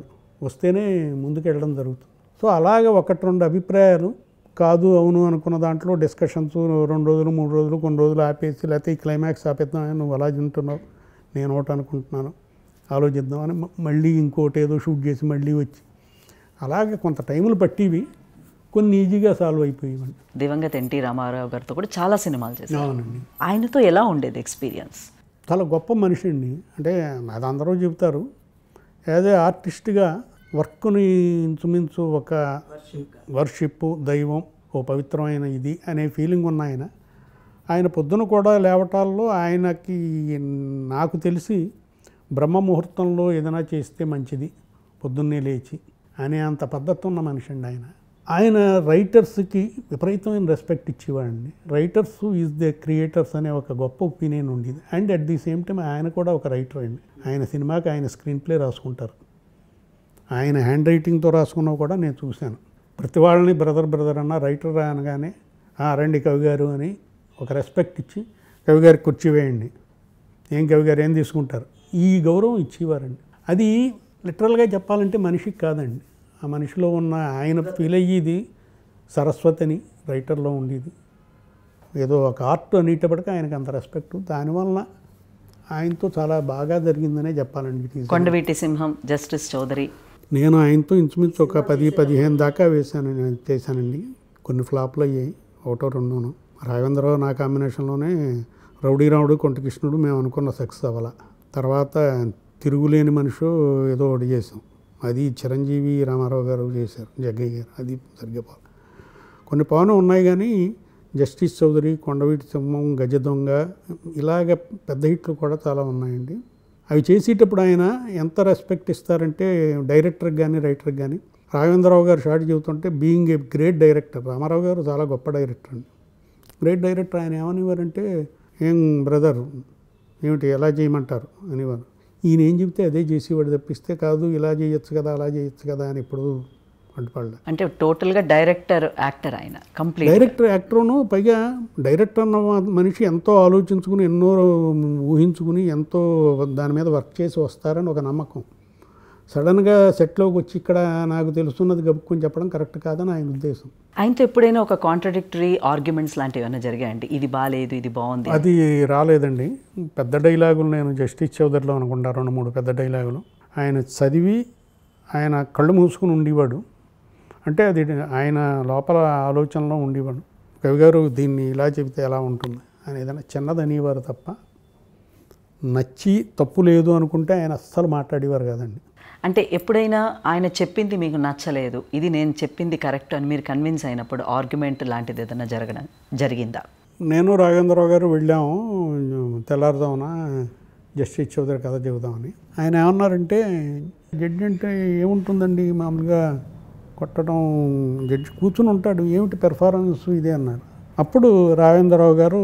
వస్తేనే ముందుకు వెళ్ళడం జరుగుతుంది. సో అలాగే 1-2 అభిప్రాయాలు కాదు అవును అనుకున్న దాంట్లో డిస్కషన్స్ 2 రోజులు 3 రోజులు కొన్ని రోజులు ఆపేసి, లేకపోతే ఈ క్లైమాక్స్ ఆపేద్దాం, నువ్వు అలా తింటున్నావు నేను ఒకటి అనుకుంటున్నాను ఆలోచిద్దామని మళ్ళీ ఇంకోటి ఏదో షూట్ చేసి మళ్ళీ వచ్చి అలాగే కొంత టైములు పట్టివి, కొన్ని ఈజీగా సాల్వ్ అయిపోయేవండి. దివంగత ఎన్టీ రామారావు గారితో కూడా చాలా సినిమాలు చేశారు. అవునండి. ఆయనతో ఎలా ఉండేది ఎక్స్పీరియన్స్? చాలా గొప్ప మనిషి అండి. అంటే అది అందరూ చెబుతారు. యాజ్ ఏ ఆర్టిస్ట్గా వర్క్ని ఇంచుమించు ఒక వర్షిప్, దైవం, ఓ పవిత్రమైన ఇది అనే ఫీలింగ్ ఉన్న ఆయన పొద్దున కూడా లేవటాల్లో ఆయనకి నాకు తెలిసి బ్రహ్మ ముహూర్తంలో ఏదైనా చేస్తే మంచిది పొద్దున్నే లేచి అనే అంత పద్ధతి ఉన్న మనిషి అండి ఆయన రైటర్స్కి విపరీతమైన రెస్పెక్ట్ ఇచ్చేవాడండి. రైటర్స్ ఈజ్ ద క్రియేటర్స్ అనే ఒక గొప్ప ఒపీనియన్ ఉండేది. And at the same time ఆయన కూడా ఒక రైటర్ అండి. ఆయన సినిమాకి ఆయన స్క్రీన్ ప్లే రాసుకుంటారు. ఆయన హ్యాండ్ రైటింగ్తో రాసుకున్నవి కూడా నేను చూశాను. ప్రతి వాళ్ళని బ్రదర్ అన్న, రైటర్ అనగానే రండి కవి గారు అని ఒక రెస్పెక్ట్ ఇచ్చి, కవి గారికి కుర్చీ వేయండి, ఏం కవి గారు ఏం తీసుకుంటారు, ఈ గౌరవం ఇచ్చేవారండి. అది లిటరల్గా చెప్పాలంటే మనిషికి కాదండి, ఆ మనిషిలో ఉన్న ఆయన ఫీల్ అయ్యేది సరస్వతిని రైటర్లో ఉండేది, ఏదో ఒక ఆర్ట్ అనేటప్పటికీ ఆయనకు అంత రెస్పెక్ట్. దానివల్ల ఆయనతో చాలా బాగా జరిగిందనే చెప్పాలండి. కొండవీటి సింహం, జస్టిస్ చౌదరి, నేను ఆయనతో ఇంచుమించు ఒక 10-15 దాకా చేశానండి. కొన్ని ఫ్లాప్లు అయ్యాయి, 1-2. రాఘవేంద్రరావు నా కాంబినేషన్లోనే రౌడీ రాముడు, కొంటకృష్ణుడు మేము అనుకున్న సక్సెస్ అవ్వాల. తర్వాత తిరుగులేని మనిషి ఏదో ఒకటి చేసాం, అది చిరంజీవి రామారావు గారు చేశారు, జగ్గయ్య గారు, అది సరిగ్గా పోవాలి. కొన్ని పవనం ఉన్నాయి కానీ జస్టిస్ చౌదరి, కొండవీటి సింహం, గజ దొంగ ఇలాగ పెద్ద హిట్లు కూడా చాలా ఉన్నాయండి. అవి చేసేటప్పుడు ఆయన ఎంత రెస్పెక్ట్ ఇస్తారంటే డైరెక్టర్కి కానీ రైటర్కి కానీ. రాఘవేంద్రరావు గారు షార్ట్ చెబుతుంటే being a great director, Rama Rao గారు చాలా గొప్ప డైరెక్టర్ అండి, గ్రేట్ డైరెక్టర్. ఆయన ఏమనేవారంటే, ఏం బ్రదర్ ఏమిటి ఎలా చేయమంటారు అనేవారు. ఈయన ఏం చెప్తే అదే చేసేవాడు తప్పిస్తే కాదు ఇలా చేయొచ్చు కదా అలా చేయొచ్చు కదా అని ఇప్పుడు అంటుపడలే. అంటే టోటల్గా డైరెక్టర్ యాక్టర్ ఆయన, కంప్లీట్ డైరెక్టర్ యాక్టర్ను. పైగా డైరెక్టర్ అన్న మనిషి ఎంతో ఆలోచించుకుని, ఎన్నో ఊహించుకుని, ఎంతో దాని మీద వర్క్ చేసి వస్తారని ఒక నమ్మకం. సడన్గా సెట్లోకి వచ్చి ఇక్కడ నాకు తెలుస్తున్నది గబుక్కుని చెప్పడం కరెక్ట్ కాదని ఆయన ఉద్దేశం. ఆయనతో ఎప్పుడైనా ఒక కాంట్రడిక్టరీ ఆర్గ్యుమెంట్స్ లాంటివి ఏమైనా జరిగాయండి, ఇది బాగాలేదు ఇది బాగుంది? అది రాలేదండి. పెద్ద డైలాగులు నేను జస్టిస్ చౌదరిలో అనుకుంటా 2-3 పెద్ద డైలాగులు ఆయన చదివి ఆయన కళ్ళు మూసుకుని ఉండేవాడు. అంటే అది ఆయన లోపల ఆలోచనలో ఉండేవాడు. కవి గారు దీన్ని ఇలా చెబితే ఎలా ఉంటుంది అని ఏదైనా చిన్నది అనేవారు తప్ప, నచ్చి తప్పు లేదు అనుకుంటే ఆయన అస్సలు మాట్లాడేవారు కాదండి. అంటే ఎప్పుడైనా ఆయన చెప్పింది మీకు నచ్చలేదు, ఇది నేను చెప్పింది కరెక్ట్ అని మీరు కన్విన్స్ అయినప్పుడు ఆర్గ్యుమెంట్ లాంటిది ఏదైనా జరిగిందా? నేను రాఘవేంద్రరావు గారు వెళ్ళాము తెల్లారుదామున జస్టిస్ చౌదరి కథ చెబుదామని. ఆయన ఏమన్నారంటే, జడ్జి అంటే ఏముంటుందండి, మామూలుగా కొట్టడం, జడ్జి కూర్చుని ఉంటాడు, ఏమిటి పెర్ఫార్మెన్స్ ఇదే అన్నారు. అప్పుడు రాఘవేంద్రరావు గారు,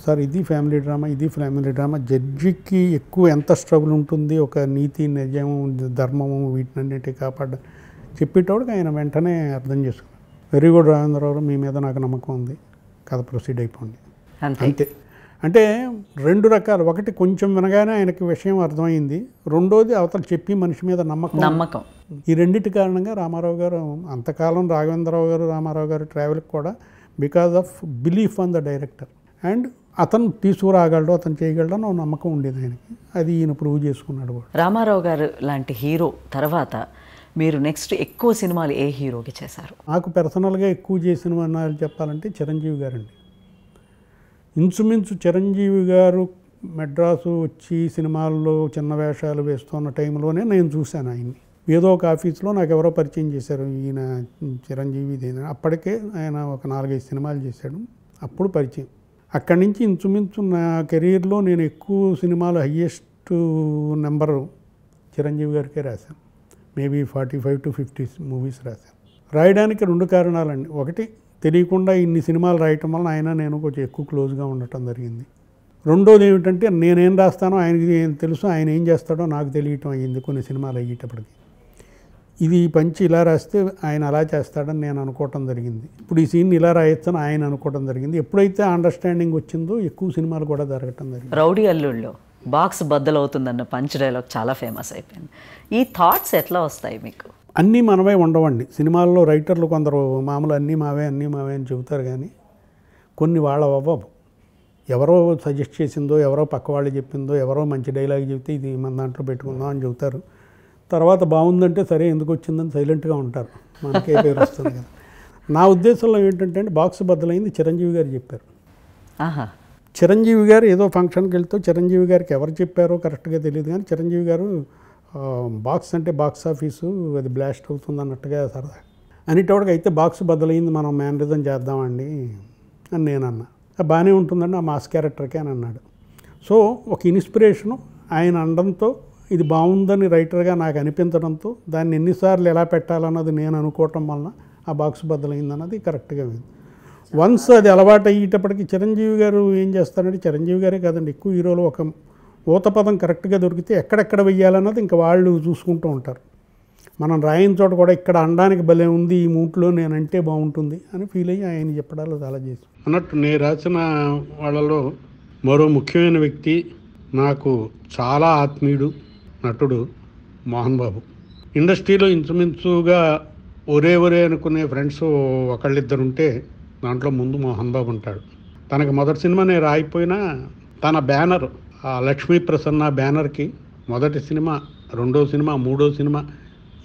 సార్ ఇది ఫ్యామిలీ డ్రామా, ఇది ఫ్యామిలీ డ్రామా, జడ్జికి ఎక్కువ ఎంత స్ట్రగుల్ ఉంటుంది, ఒక నీతి, నిజము, ధర్మము వీటినన్నిటి కాపాడ చెప్పేటోడికి ఆయన వెంటనే అర్థం చేసుకున్నారు. వెరీ గుడ్ రాఘవేంద్రరావు, మీ మీద నాకు నమ్మకం ఉంది, కథ ప్రొసీడ్ అయిపోండి అంతే. అంటే రెండు రకాలు, ఒకటి కొంచెం వినగానే ఆయనకి విషయం అర్థమైంది, రెండోది అవతల చెప్పి మనిషి మీద నమ్మకం. ఈ రెండింటి కారణంగా రామారావు గారు అంతకాలం రాఘవేంద్రరావు గారు రామారావు గారు ట్రావెల్కి కూడా because of belief on the director and అతను తీసుకురాగలడు, అతను చేయగలడు అని నమ్మకం ఉండేది ఆయనకి. అది ఈయన ప్రూవ్ చేసుకున్నాడు కూడా. రామారావు గారు లాంటి హీరో తర్వాత మీరు నెక్స్ట్ ఎక్కువ సినిమాలు ఏ హీరోకి చేశారు? నాకు పర్సనల్గా ఎక్కువ చేసిన వాళ్ళు చెప్పాలంటే చిరంజీవి గారండి. ఇంచుమించు చిరంజీవి గారు మెడ్రాసు వచ్చి సినిమాల్లో చిన్న వేషాలు వేస్తున్న టైంలోనే నేను చూశాను ఆయన్ని. ఏదో ఒక ఆఫీస్లో నాకు ఎవరో పరిచయం చేశారు, ఈయన చిరంజీవి. అప్పటికే ఆయన ఒక 4-5 సినిమాలు చేశాడు, అప్పుడు పరిచయం. అక్కడి నుంచి ఇంచుమించు నా కెరీర్లో నేను ఎక్కువ సినిమాలు హయ్యెస్ట్ నెంబరు చిరంజీవి గారికే రాశాను. మేబీ 45 to 50 మూవీస్ రాశాను. రాయడానికి 2 కారణాలండి. ఒకటి, తెలియకుండా ఇన్ని సినిమాలు రాయటం వలన ఆయన నేను కొంచెం ఎక్కువ క్లోజ్గా ఉండటం జరిగింది. రెండోది ఏమిటంటే, నేనేం రాస్తానో ఆయనకి ఏం తెలుసు, ఆయన ఏం చేస్తాడో నాకు తెలియటం అయ్యింది కొన్ని సినిమాలు అయ్యేటప్పటికి. ఇది పంచి ఇలా రాస్తే ఆయన అలా చేస్తాడని నేను అనుకోవటం జరిగింది. ఇప్పుడు ఈ సీన్ ఇలా రాయొచ్చని ఆయన అనుకోవటం జరిగింది. ఎప్పుడైతే అండర్స్టాండింగ్ వచ్చిందో ఎక్కువ సినిమాలు కూడా జరగటం జరిగింది. రౌడీ అల్లుళ్ళలో బాక్స్ బద్దలవుతుందన్న పంచ్ డైలాగ్ చాలా ఫేమస్ అయిపోయింది. ఈ థాట్స్ ఎట్లా వస్తాయి మీకు? అన్నీ మనమే ఉండవండి. సినిమాల్లో రైటర్లు కొందరు మామూలు అన్నీ మావే అని చెబుతారు, కానీ కొన్ని వాళ్ళ అవ్వవు. ఎవరో సజెస్ట్ చేసిందో, ఎవరో పక్క వాళ్ళు చెప్పిందో, ఎవరో మంచి డైలాగ్ చెప్తే ఇది మన దాంట్లో పెట్టుకుందాం అని చెబుతారు. తర్వాత బాగుందంటే సరే ఎందుకు వచ్చిందని సైలెంట్గా ఉంటారు, మనకే పేరు వస్తుంది కదా. నా ఉద్దేశంలో ఏంటంటే, బాక్స్ బద్దలైంది చిరంజీవి గారు చెప్పారు. చిరంజీవి గారు ఏదో ఫంక్షన్కి వెళ్తూ చిరంజీవి గారికి ఎవరు చెప్పారో కరెక్ట్గా తెలియదు, కానీ చిరంజీవి గారు బాక్స్ అంటే బాక్స్ ఆఫీసు, అది బ్లాస్ట్ అవుతుంది అన్నట్టుగా సరదా అనేటోడికి, అయితే బాక్స్ బద్దలైంది, మనం మేనరిజం చేద్దామండి అని నేను అన్నా. బాగానే ఉంటుందండి ఆ మాస్ క్యారెక్టర్కే అని అన్నాడు. సో ఒక ఇన్స్పిరేషను ఆయన అనడంతో, ఇది బాగుందని రైటర్గా నాకు అనిపించడంతో, దాన్ని ఎన్నిసార్లు ఎలా పెట్టాలన్నది నేను అనుకోవటం వలన ఆ బాక్స్ బద్దలైందన్నది కరెక్ట్గా ఉంది. వన్స్ అది అలవాటు అయ్యేటప్పటికి చిరంజీవి గారు ఏం చేస్తారంటే, చిరంజీవి గారే కాదండి, ఎక్కువ హీరోలు ఒక ఊతపదం కరెక్ట్గా దొరికితే ఎక్కడెక్కడ వెయ్యాలన్నది ఇంకా వాళ్ళు చూసుకుంటూ ఉంటారు. మనం రాయని చోట కూడా ఇక్కడ అనడానికి భలే ఉంది, ఈ మూట్లో నేనంటే బాగుంటుంది అని ఫీల్ అయ్యి ఆయన చెప్పడాలు చాలా చేసి అన్నట్టు. నేను రాసిన వాళ్ళలో మరో ముఖ్యమైన వ్యక్తి, నాకు చాలా ఆత్మీయుడు నటుడు మోహన్ బాబు. ఇండస్ట్రీలో ఇంచుమించుగా ఒరే అనుకునే ఫ్రెండ్స్ ఒకళ్ళిద్దరుంటే దాంట్లో ముందు మోహన్ బాబు ఉంటాడు. తనకి మొదటి సినిమా నేను రాయిపోయినా తన బ్యానర్, ఆ లక్ష్మీ ప్రసన్న బ్యానర్కి మొదటి సినిమా, రెండో సినిమా, మూడో సినిమా,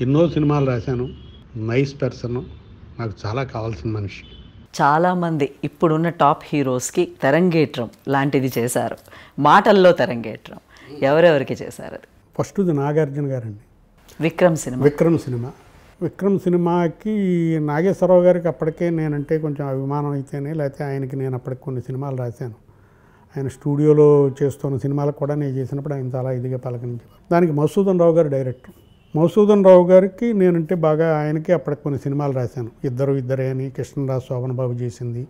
ఎన్నో సినిమాలు రాశాను. నైస్ పర్సన్, నాకు చాలా కావాల్సిన మనిషి. చాలామంది ఇప్పుడున్న టాప్ హీరోస్కి తెరంగేట్రం లాంటిది చేశారు, మాటల్లో తెరంగేట్రం. ఎవరెవరికి చేశారు అది? ఫస్ట్ది నాగార్జున గారండి, విక్రమ్ సినిమాకి నాగేశ్వరరావు గారికి అప్పటికే నేనంటే కొంచెం అభిమానం అయితేనే, లేకపోతే ఆయనకి నేను అప్పటికి కొన్ని సినిమాలు రాశాను. ఆయన స్టూడియోలో చేస్తున్న సినిమాలకు కూడా నేను చేసినప్పుడు ఆయన చాలా ఇదిగా పలకరించారు. దానికి మధుసూదన్ రావు గారు డైరెక్టర్. మధుసూదన్ రావు గారికి నేనంటే బాగా, ఆయనకి అప్పటికి కొన్ని సినిమాలు రాశాను. ఇద్దరే అని, కృష్ణరాజు శోభన్ బాబు చేసింది,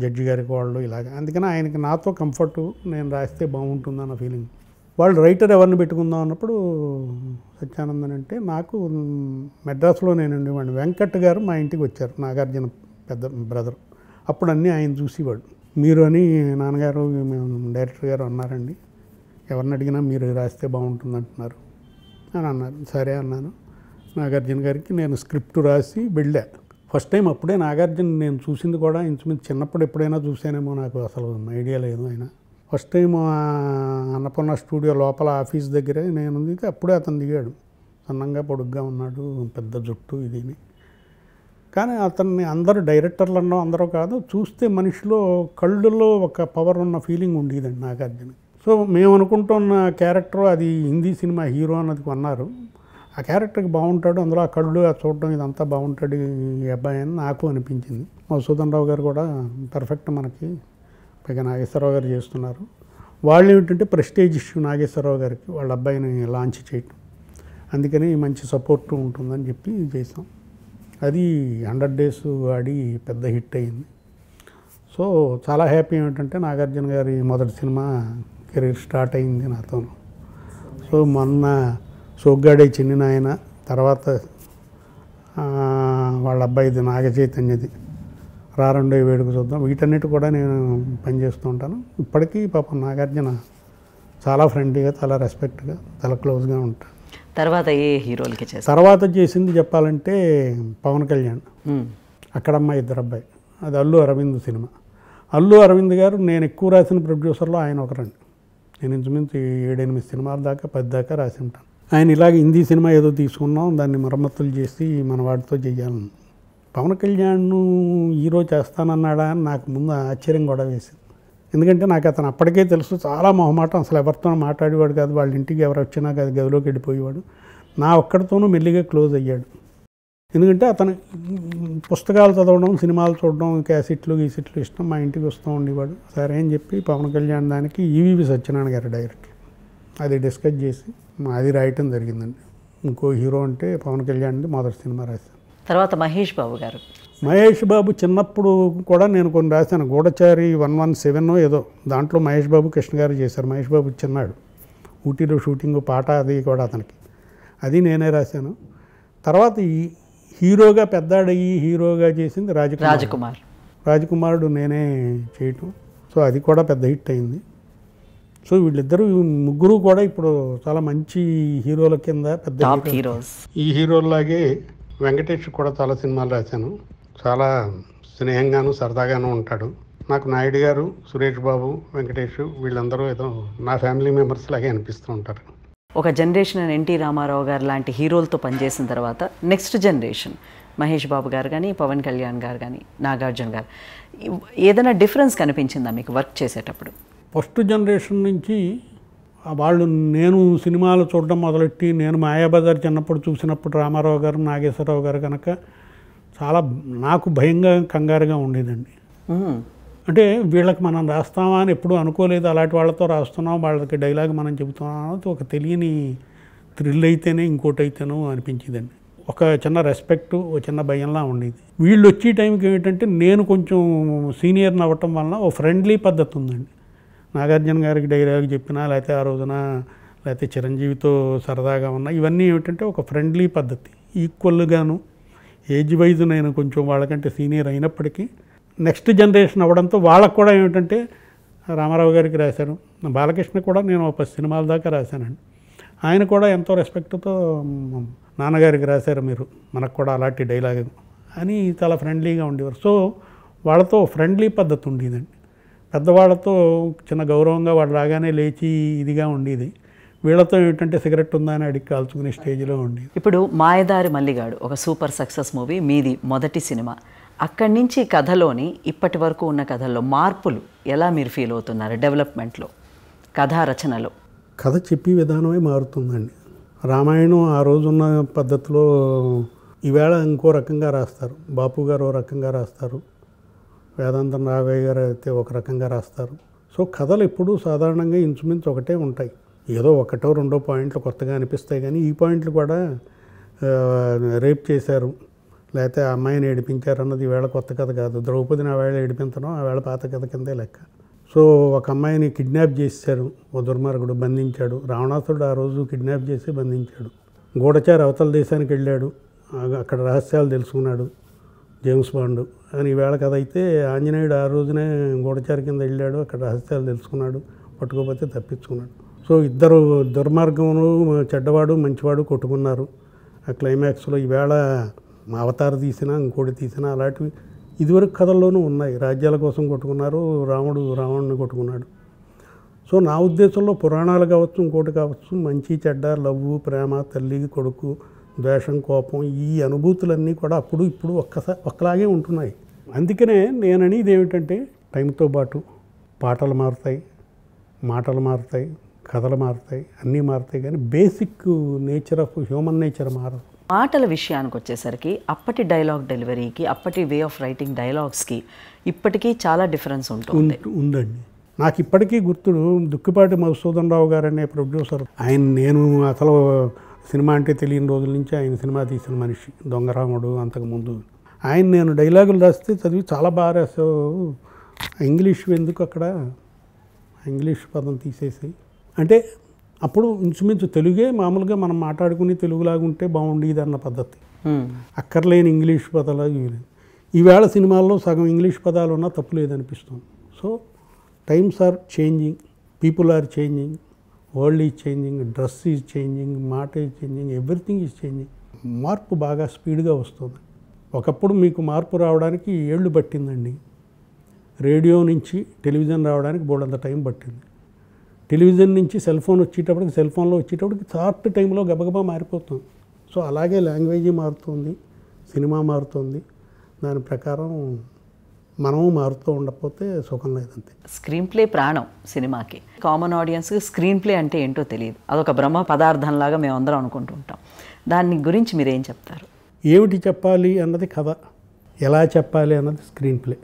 జడ్జి గారికి వాళ్ళు ఇలాగ. అందుకని ఆయనకి నాతో కంఫర్టు, నేను రాస్తే బాగుంటుందన్న ఫీలింగ్. వాళ్ళు రైటర్ ఎవరిని పెట్టుకుందాం అన్నప్పుడు సత్యానందన్ అంటే, నాకు మెడ్రాస్లో నేను ఉండేవాడిని. వెంకట్ గారు మా ఇంటికి వచ్చారు, నాగార్జున పెద్ద బ్రదర్. అప్పుడు అన్నీ ఆయన చూసేవాడు. మీరు అని నాన్నగారు, మేము డైరెక్టర్ గారు అన్నారండి, ఎవరిని అడిగినా మీరు రాస్తే బాగుంటుంది అంటున్నారు అని అన్నారు. సరే అన్నాను. నాగార్జున గారికి నేను స్క్రిప్ట్ రాసి వెళ్ళా. ఫస్ట్ టైం అప్పుడే నాగార్జున నేను చూసింది కూడా ఇంచుమించు చిన్నప్పుడు ఎప్పుడైనా చూసానేమో, నాకు అసలు ఐడియా లేదు. ఆయన ఫస్ట్ టైం అన్నపూర్ణ స్టూడియో లోపల ఆఫీస్ దగ్గరే నేను దిగితే అప్పుడే అతను దిగాడు. సన్నంగా పొడుగ్గా ఉన్నాడు, పెద్ద జుట్టు ఇదిని. కానీ అతన్ని అందరూ డైరెక్టర్లు అన్నా అందరూ కాదు, చూస్తే మనిషిలో కళ్ళులో ఒక పవర్ ఉన్న ఫీలింగ్ ఉండేదండి నాగార్జున. సో మేము అనుకుంటున్న క్యారెక్టర్ అది హిందీ సినిమా హీరో అన్నది కొన్నారు. ఆ క్యారెక్టర్కి బాగుంటాడు, అందులో ఆ కళ్ళు, ఆ చూడడం ఇదంతా బాగుంటాడు ఈ అబ్బాయి అని నాకు అనిపించింది. మధుసూదన్ రావు గారు కూడా పర్ఫెక్ట్ మనకి, పైగా నాగేశ్వరరావు గారు చేస్తున్నారు. వాళ్ళు ఏమిటంటే ప్రెస్టేజ్ ఇష్యూ నాగేశ్వరరావు గారికి వాళ్ళ అబ్బాయిని లాంచ్ చేయటం, అందుకని మంచి సపోర్ట్ ఉంటుందని చెప్పి చేసాం. అది 100 days ఆడి పెద్ద హిట్ అయింది. సో చాలా హ్యాపీ ఏమిటంటే నాగార్జున గారి మొదటి సినిమా కెరీర్ స్టార్ట్ అయింది నాతో. సో మొన్న సోగ్గాడే చిన్ని నాయన, తర్వాత వాళ్ళ అబ్బాయిది నాగ చైతన్యది రారండో వేడుక చూద్దాం, వీటన్నిటి కూడా నేను పనిచేస్తూ ఉంటాను. ఇప్పటికీ పాపం నాగార్జున చాలా ఫ్రెండ్లీగా, చాలా రెస్పెక్ట్గా, చాలా క్లోజ్గా ఉంటాను. తర్వాత ఏ హీరోలకి చేశారు? తర్వాత చేసింది చెప్పాలంటే పవన్ కళ్యాణ్, అక్కడమ్మ ఇద్దరు అబ్బాయి, అది అల్లు అరవింద్ సినిమా. అల్లు అరవింద్ గారు నేను ఎక్కువ రాసిన ప్రొడ్యూసర్లో ఆయన ఒకరండి. నేను ఇంచుమించు 7-8 సినిమాల దాకా 10 దాకా రాసి ఉంటాను. ఆయన ఇలాగ హిందీ సినిమా ఏదో తీసుకున్నాం, దాన్ని మరమ్మతులు చేసి మన వాటితో చేయాలని. పవన్ కళ్యాణ్ హీరో చేస్తానన్నాడా అని నాకు ముందు ఆశ్చర్యం కూడా వేసింది. ఎందుకంటే నాకు అతను అప్పటికే తెలుసు, చాలా మొహమాటం, అసలు ఎవరితో మాట్లాడేవాడు కాదు, వాళ్ళ ఇంటికి ఎవరు వచ్చినా కాదు, గదిలోకి వెళ్ళిపోయేవాడు. నా ఒక్కడితోనూ మెల్లిగా క్లోజ్ అయ్యాడు. ఎందుకంటే అతను పుస్తకాలు చదవడం, సినిమాలు చూడడం, క్యాసెట్లు గీసెట్లు ఇష్టం, మా ఇంటికి వస్తూ ఉండేవాడు. సరే అని చెప్పి పవన్ కళ్యాణ్ దానికి ఈవీవి సత్యనారాయణ గారు డైరెక్టర్, అది డిస్కస్ చేసి అది రాయటం జరిగిందండి. ఇంకో హీరో అంటే పవన్ కళ్యాణ్ది మొదటి సినిమా రాశాను. తర్వాత మహేష్ బాబు గారు. మహేష్ బాబు చిన్నప్పుడు కూడా నేను కొన్ని రాశాను, గూఢచారి 117 ఏదో, దాంట్లో మహేష్ బాబు కృష్ణ గారు చేశారు. మహేష్ బాబు చిన్నాడు, ఊటీలో షూటింగ్ పాట అది కూడా అతనికి, అది నేనే రాశాను. తర్వాత ఈ హీరోగా పెద్దాడయ్యి హీరోగా చేసింది రాజకుమారుడు నేనే చేయటం. సో అది కూడా పెద్ద హిట్ అయింది. సో వీళ్ళిద్దరూ ముగ్గురు కూడా ఇప్పుడు చాలా మంచి హీరోల కింద పెద్ద హీరోస్. ఈ హీరోలాగే వెంకటేష్ కూడా చాలా సినిమాలు రాశాను. చాలా స్నేహంగాను సరదాగాను ఉంటాడు. నాకు నాయుడు గారు, సురేష్ బాబు, వెంకటేష్ వీళ్ళందరూ ఏదో నా ఫ్యామిలీ మెంబర్స్ లాగే అనిపిస్తూ ఉంటారు. ఒక జనరేషన్ ఎన్టీ రామారావు గారు లాంటి హీరోలతో పనిచేసిన తర్వాత నెక్స్ట్ జనరేషన్ మహేష్ బాబు గారు కానీ, పవన్ కళ్యాణ్ గారు కానీ, నాగార్జున గారు, ఏదైనా డిఫరెన్స్ కనిపించిందా మీకు వర్క్ చేసేటప్పుడు? ఫస్ట్ జనరేషన్ నుంచి వాళ్ళు నేను సినిమాలు చూడడం మొదలెట్టి, నేను మాయాబజార్ చిన్నప్పుడు చూసినప్పుడు రామారావు గారు, నాగేశ్వరరావు గారు కనుక చాలా నాకు భయంగా, కంగారుగా ఉండేదండి. అంటే వీళ్ళకి మనం రాస్తామా అని ఎప్పుడూ అనుకోలేదు, అలాంటి వాళ్ళతో రాస్తున్నాం, వాళ్ళకి డైలాగ్ మనం చెబుతున్నాం, ఒక తెలియని థ్రిల్ అయితేనే ఇంకోటి అయితేనో అనిపించేదండి. ఒక చిన్న రెస్పెక్టు, ఒక చిన్న భయంలా ఉండేది. వీళ్ళు వచ్చే టైంకి ఏమిటంటే నేను కొంచెం సీనియర్ని అవ్వటం వలన ఓ ఫ్రెండ్లీ పద్ధతి ఉందండి. నాగార్జున గారికి డైలాగ్ చెప్పినా, లేకపోతే ఆ రోజున లేకపోతే చిరంజీవితో సరదాగా ఉన్నా, ఇవన్నీ ఏమిటంటే ఒక ఫ్రెండ్లీ పద్ధతి. ఈక్వల్గాను ఏజ్ వైజ్ నేను కొంచెం వాళ్ళకంటే సీనియర్ అయినప్పటికీ నెక్స్ట్ జనరేషన్ అవ్వడంతో వాళ్ళకు కూడా ఏమిటంటే రామారావు గారికి రాశారు, బాలకృష్ణ కూడా నేను 10 సినిమాల దాకా రాశానండి. ఆయన కూడా ఎంతో రెస్పెక్ట్తో నాన్నగారికి రాశారు మీరు, మనకు కూడా అలాంటి డైలాగ్ అని చాలా ఫ్రెండ్లీగా ఉండేవారు. సో వాళ్ళతో ఫ్రెండ్లీ పద్ధతి ఉండేదండి. పెద్దవాళ్ళతో చిన్న గౌరవంగా వాళ్ళు రాగానే లేచి ఇదిగా ఉండేది. వీళ్ళతో ఏమిటంటే సిగరెట్ ఉందా అని అడిగి కాల్చుకునే స్టేజ్లో ఉండేది. ఇప్పుడు మాయదారి మల్లిగాడు ఒక సూపర్ సక్సెస్ మూవీ, మీది మొదటి సినిమా. అక్కడి నుంచి కథలోని ఇప్పటి వరకు ఉన్న కథల్లో మార్పులు ఎలా మీరు ఫీల్ అవుతున్నారు? డెవలప్మెంట్లో, కథా రచనలో? కథ చెప్పే విధానమే మారుతుందండి. రామాయణం ఆ రోజున్న పద్ధతిలో ఈవేళ ఇంకో రకంగా రాస్తారు. బాపు గారు ఓ రకంగా రాస్తారు, వేదాంతం రాఘవయ్య గారు అయితే ఒక రకంగా రాస్తారు. సో కథలు ఎప్పుడూ సాధారణంగా ఇంచుమించు ఒకటే ఉంటాయి. ఏదో 1-2 పాయింట్లు కొత్తగా అనిపిస్తాయి, కానీ ఈ పాయింట్లు కూడా రేప్ చేశారు, లేకపోతే ఆ అమ్మాయిని ఏడిపించారు అన్నది ఈవేళ కొత్త కథ కాదు. ద్రౌపదిని ఆవేళ ఏడిపించడం ఆవేళ పాత కథ కిందే లెక్క. సో ఒక అమ్మాయిని కిడ్నాప్ చేశారు, ఓ దుర్మార్గుడు బంధించాడు. రావణాసురుడు ఆ రోజు కిడ్నాప్ చేసి బంధించాడు. గూఢచారి అవతల దేశానికి వెళ్ళాడు, అక్కడ రహస్యాలు తెలుసుకున్నాడు జేమ్స్ బాండ్ అని ఈవేళ కథ అయితే, ఆంజనేయుడు ఆ రోజునే గూఢచారి కింద వెళ్ళాడు, అక్కడ రహస్యాలు తెలుసుకున్నాడు, పట్టుకోపోతే తప్పించుకున్నాడు. సో ఇద్దరు దుర్మార్గమును, చెడ్డవాడు మంచివాడు కొట్టుకున్నారు. ఆ క్లైమాక్స్లో ఈవేళ అవతార తీసినా ఇంకోటి తీసినా అలాంటివి ఇదివరకు కథల్లోనూ ఉన్నాయి. రాజ్యాల కోసం కొట్టుకున్నారు, రాముడు రావణుని కొట్టుకున్నాడు. సో నా ఉద్దేశంలో పురాణాలు కావచ్చు, ఇంకోటి కావచ్చు, మంచి చెడ్డ, లవ్వు, ప్రేమ, తల్లి కొడుకు, ద్వేషం, కోపం, ఈ అనుభూతులన్నీ కూడా అప్పుడు ఇప్పుడు ఒక్కలాగే ఉంటున్నాయి. అందుకనే నేను అనేది ఏమిటంటే టైంతో పాటు పాటలు మారుతాయి, మాటలు మారుతాయి, కథలు మారుతాయి, అన్నీ మారుతాయి, కానీ basic nature of human nature మారదు. మాటల విషయానికి వచ్చేసరికి అప్పటి డైలాగ్ డెలివరీకి, అప్పటి వే ఆఫ్ రైటింగ్ డైలాగ్స్కి ఇప్పటికీ చాలా డిఫరెన్స్ ఉందండి. నాకు ఇప్పటికీ గుర్తుడు దుక్కిపాటి మధుసూదన్ రావు గారు అనే ప్రొడ్యూసర్. నేను అసలు సినిమా అంటే తెలియని రోజుల నుంచి ఆయన సినిమా తీసిన మనిషి. దొంగరాముడు అంతకుముందు నేను డైలాగులు రాస్తే చదివి చాలా బాగా రాసావు, ఇంగ్లీష్ ఎందుకు అక్కడ, ఇంగ్లీష్ పదం తీసేసి అంటే అప్పుడు ఇంచుమించు తెలుగే మామూలుగా మనం మాట్లాడుకుని తెలుగులాగా ఉంటే బాగుండేది అన్న పద్ధతి. అక్కర్లేని ఇంగ్లీష్ పదాలు ఈవేళ సినిమాల్లో సగం ఇంగ్లీష్ పదాలు ఉన్నా తప్పు లేదనిపిస్తుంది. So times are changing, people are changing, world is changing, dress is changing, మాట is changing, everything is changing. మార్పు బాగా స్పీడ్గా వస్తుంది. ఒకప్పుడు మీకు మార్పు రావడానికి ఏళ్ళు పట్టిందండి. రేడియో నుంచి టెలివిజన్ రావడానికి బోల్డంత టైం పట్టింది. టెలివిజన్ నుంచి సెల్ ఫోన్ వచ్చేటప్పటికి, సెల్ ఫోన్లో వచ్చేటప్పటికి షార్ట్ టైంలో గబగబా మారిపోతుంది. సో అలాగే లాంగ్వేజీ మారుతుంది, సినిమా మారుతుంది. దాని ప్రకారం మనము మారుతూ ఉండకపోతే సుఖం లేదంతే. స్క్రీన్ ప్లే ప్రాణం సినిమాకి. కామన్ ఆడియన్స్కి స్క్రీన్ ప్లే అంటే ఏంటో తెలియదు. అదొక బ్రహ్మ పదార్థంలాగా మేము అందరం అనుకుంటూ ఉంటాం. దాని గురించి మీరేం చెప్తారు? ఏమిటి చెప్పాలి అన్నది కథ, ఎలా చెప్పాలి అన్నది స్క్రీన్ ప్లే.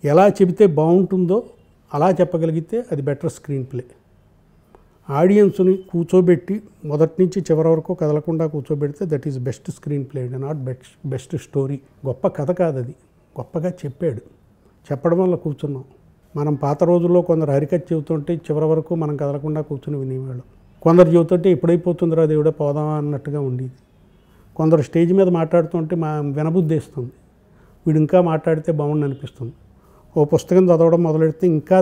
ఎలా చెబితే బాగుంటుందో అలా చెప్పగలిగితే అది బెటర్ స్క్రీన్ ప్లే. ఆడియన్స్ని కూర్చోబెట్టి మొదటి నుంచి చివరి వరకు కదలకుండా కూర్చోబెడితే that is best screen play, not best story. గొప్ప కథ కాదు అది, గొప్పగా చెప్పాడు. చెప్పడం వల్ల కూర్చున్నాం. మనం పాత రోజుల్లో కొందరు హరికథ చెబుతుంటే చివరి వరకు మనం కదలకుండా కూర్చుని వినేవాళ్ళం. కొందరు చెబుతుంటే ఎప్పుడైపోతుందిరా దేవుడే పోదామా అన్నట్టుగా ఉండేది. కొందరు స్టేజ్ మీద మాట్లాడుతుంటే వినబుద్ధేస్తుంది, వీడు ఇంకా మాట్లాడితే బాగుండు అనిపిస్తుంది. ఓ పుస్తకం చదవడం మొదలెడితే ఇంకా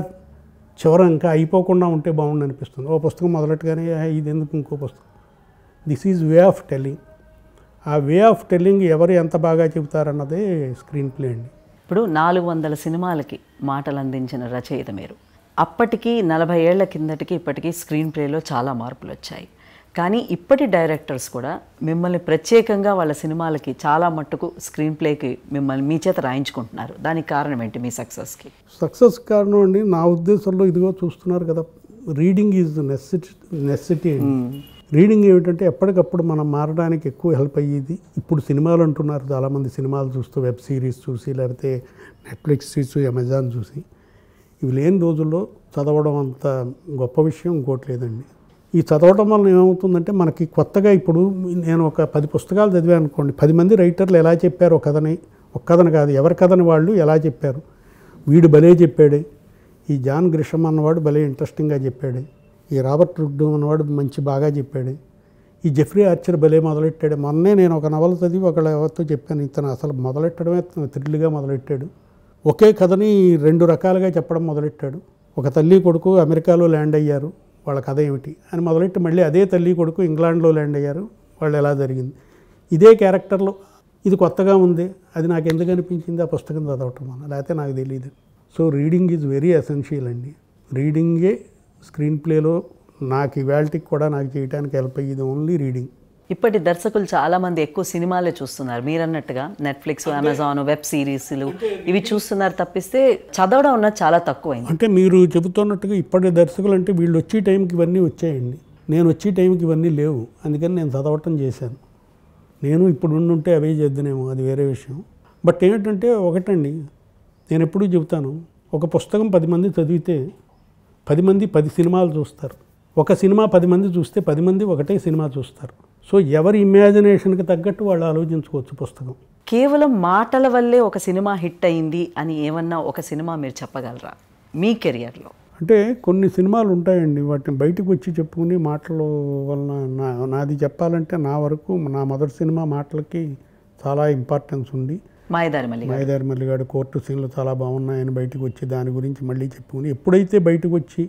ఇంకా అయిపోకుండా ఉంటే బాగుండు అనిపిస్తుంది. ఓ పుస్తకం మొదలెట్టగానే ఇది ఎందుకు ఇంకో పుస్తకం. This is way of telling. ఆ వే ఆఫ్ టెల్లింగ్ ఎవరు ఎంత బాగా చెబుతారన్నదే స్క్రీన్ ప్లే అండి. ఇప్పుడు 400 సినిమాలకి మాటలు అందించిన రచయిత మీరు. అప్పటికి 40 ఏళ్ల కిందటికి ఇప్పటికీ స్క్రీన్ ప్లేలో చాలా మార్పులు వచ్చాయి. కానీ ఇప్పటి డైరెక్టర్స్ కూడా మిమ్మల్ని ప్రత్యేకంగా వాళ్ళ సినిమాలకి చాలా మట్టుకు స్క్రీన్ ప్లేకి మిమ్మల్ని మీ చేత రాయించుకుంటున్నారు. దానికి కారణం ఏంటి మీ సక్సెస్కి? సక్సెస్ కారణం అండి నా ఉద్దేశంలో ఇదిగో చూస్తున్నారు కదా, రీడింగ్ ఈజ్ నెసెసిటీ అండి. రీడింగ్ ఏమిటంటే ఎప్పటికప్పుడు మనం మారడానికి ఎక్కువ హెల్ప్ అయ్యేది. ఇప్పుడు సినిమాలు అంటున్నారు చాలామంది, సినిమాలు చూస్తూ వెబ్ సిరీస్ చూసి లేకపోతే నెట్ఫ్లిక్స్ చూసి అమెజాన్ చూసి, ఇవి లేని రోజుల్లో చదవడం అంత గొప్ప విషయం ఇంకోటి లేదండి. ఈ చదవటం వల్ల ఏమవుతుందంటే మనకి కొత్తగా ఇప్పుడు నేను ఒక 10 పుస్తకాలు చదివాను అనుకోండి, 10 మంది రైటర్లు ఎలా చెప్పారు ఒక కథని కాదు, ఎవరి కథని వాళ్ళు ఎలా చెప్పారు. వీడు భలే చెప్పాడే, ఈ జాన్ గ్రిషమ్ అన్నవాడు భలే ఇంట్రెస్టింగ్గా చెప్పాడే, ఈ రాబర్ట్ రుడ్ అన్నవాడు బాగా చెప్పాడు, ఈ జెఫ్రీ ఆర్చర్ భలే మొదలెట్టాడు. మొన్నే నేను ఒక నవల చదివి ఎవరితో చెప్పాను, ఇతను అసలు మొదలెట్టడమే థ్రిల్గా మొదలెట్టాడు. ఒకే కథని 2 రకాలుగా చెప్పడం మొదలెట్టాడు. ఒక తల్లి కొడుకు అమెరికాలో ల్యాండ్ అయ్యారు, వాళ్ళ కథ ఏమిటి అని మొదలెట్టి మళ్ళీ అదే తల్లి కొడుకు ఇంగ్లాండ్లో ల్యాండ్ అయ్యారు, వాళ్ళు ఎలా జరిగింది. ఇదే క్యారెక్టర్లో ఇది కొత్తగా ఉంది, అది నాకు ఎందుకు అనిపించింది ఆ పుస్తకం చదవటం వల్ల, లేకపోతే నాకు తెలియదు. So reading is very essential అండి. రీడింగే స్క్రీన్ ప్లేలో నాకు ఇవాళకి కూడా నాకు చేయడానికి హెల్ప్ అయ్యేది ఓన్లీ రీడింగ్. ఇప్పటి దర్శకులు చాలామంది ఎక్కువ సినిమాలే చూస్తున్నారు. మీరన్నట్టుగా నెట్ఫ్లిక్స్, అమెజాన్, వెబ్ సిరీస్లు ఇవి చూస్తున్నారు తప్పిస్తే చదవడం ఉన్నది చాలా తక్కువైంది. అంటే మీరు చెబుతున్నట్టుగా ఇప్పటి దర్శకులు అంటే వీళ్ళు వచ్చే టైంకి ఇవన్నీ వచ్చాయండి, నేను వచ్చే టైంకి ఇవన్నీ లేవు. అందుకని నేను చదవటం చేశాను. నేను ఇప్పుడు ఉండుంటే అవే చేద్దానేమో, అది వేరే విషయం. బట్ ఏంటంటే ఒకటండి, నేను ఎప్పుడూ చెబుతాను, ఒక పుస్తకం 10 మంది చదివితే 10 మంది 10 సినిమాలు చూస్తారు. ఒక సినిమా 10 మంది చూస్తే 10 మంది ఒకటే సినిమా చూస్తారు. సో ఎవరి ఇమాజినేషన్కి తగ్గట్టు వాళ్ళు ఆలోచించుకోవచ్చు పుస్తకం. కేవలం మాటల వల్లే ఒక సినిమా హిట్ అయింది అని ఏమన్నా ఒక సినిమా మీరు చెప్పగలరా మీ కెరియర్లో? అంటే కొన్ని సినిమాలు ఉంటాయండి, వాటిని బయటకు వచ్చి చెప్పుకుని మాటల వలన నాది చెప్పాలంటే నా వరకు నా మొదటి సినిమా మాటలకి చాలా ఇంపార్టెన్స్ ఉంది. మాయదారి మల్లిగాడు కోర్టు సీన్లు చాలా బాగున్నాయని బయటకు వచ్చి దాని గురించి మళ్ళీ చెప్పుకుని, ఎప్పుడైతే బయటకు వచ్చి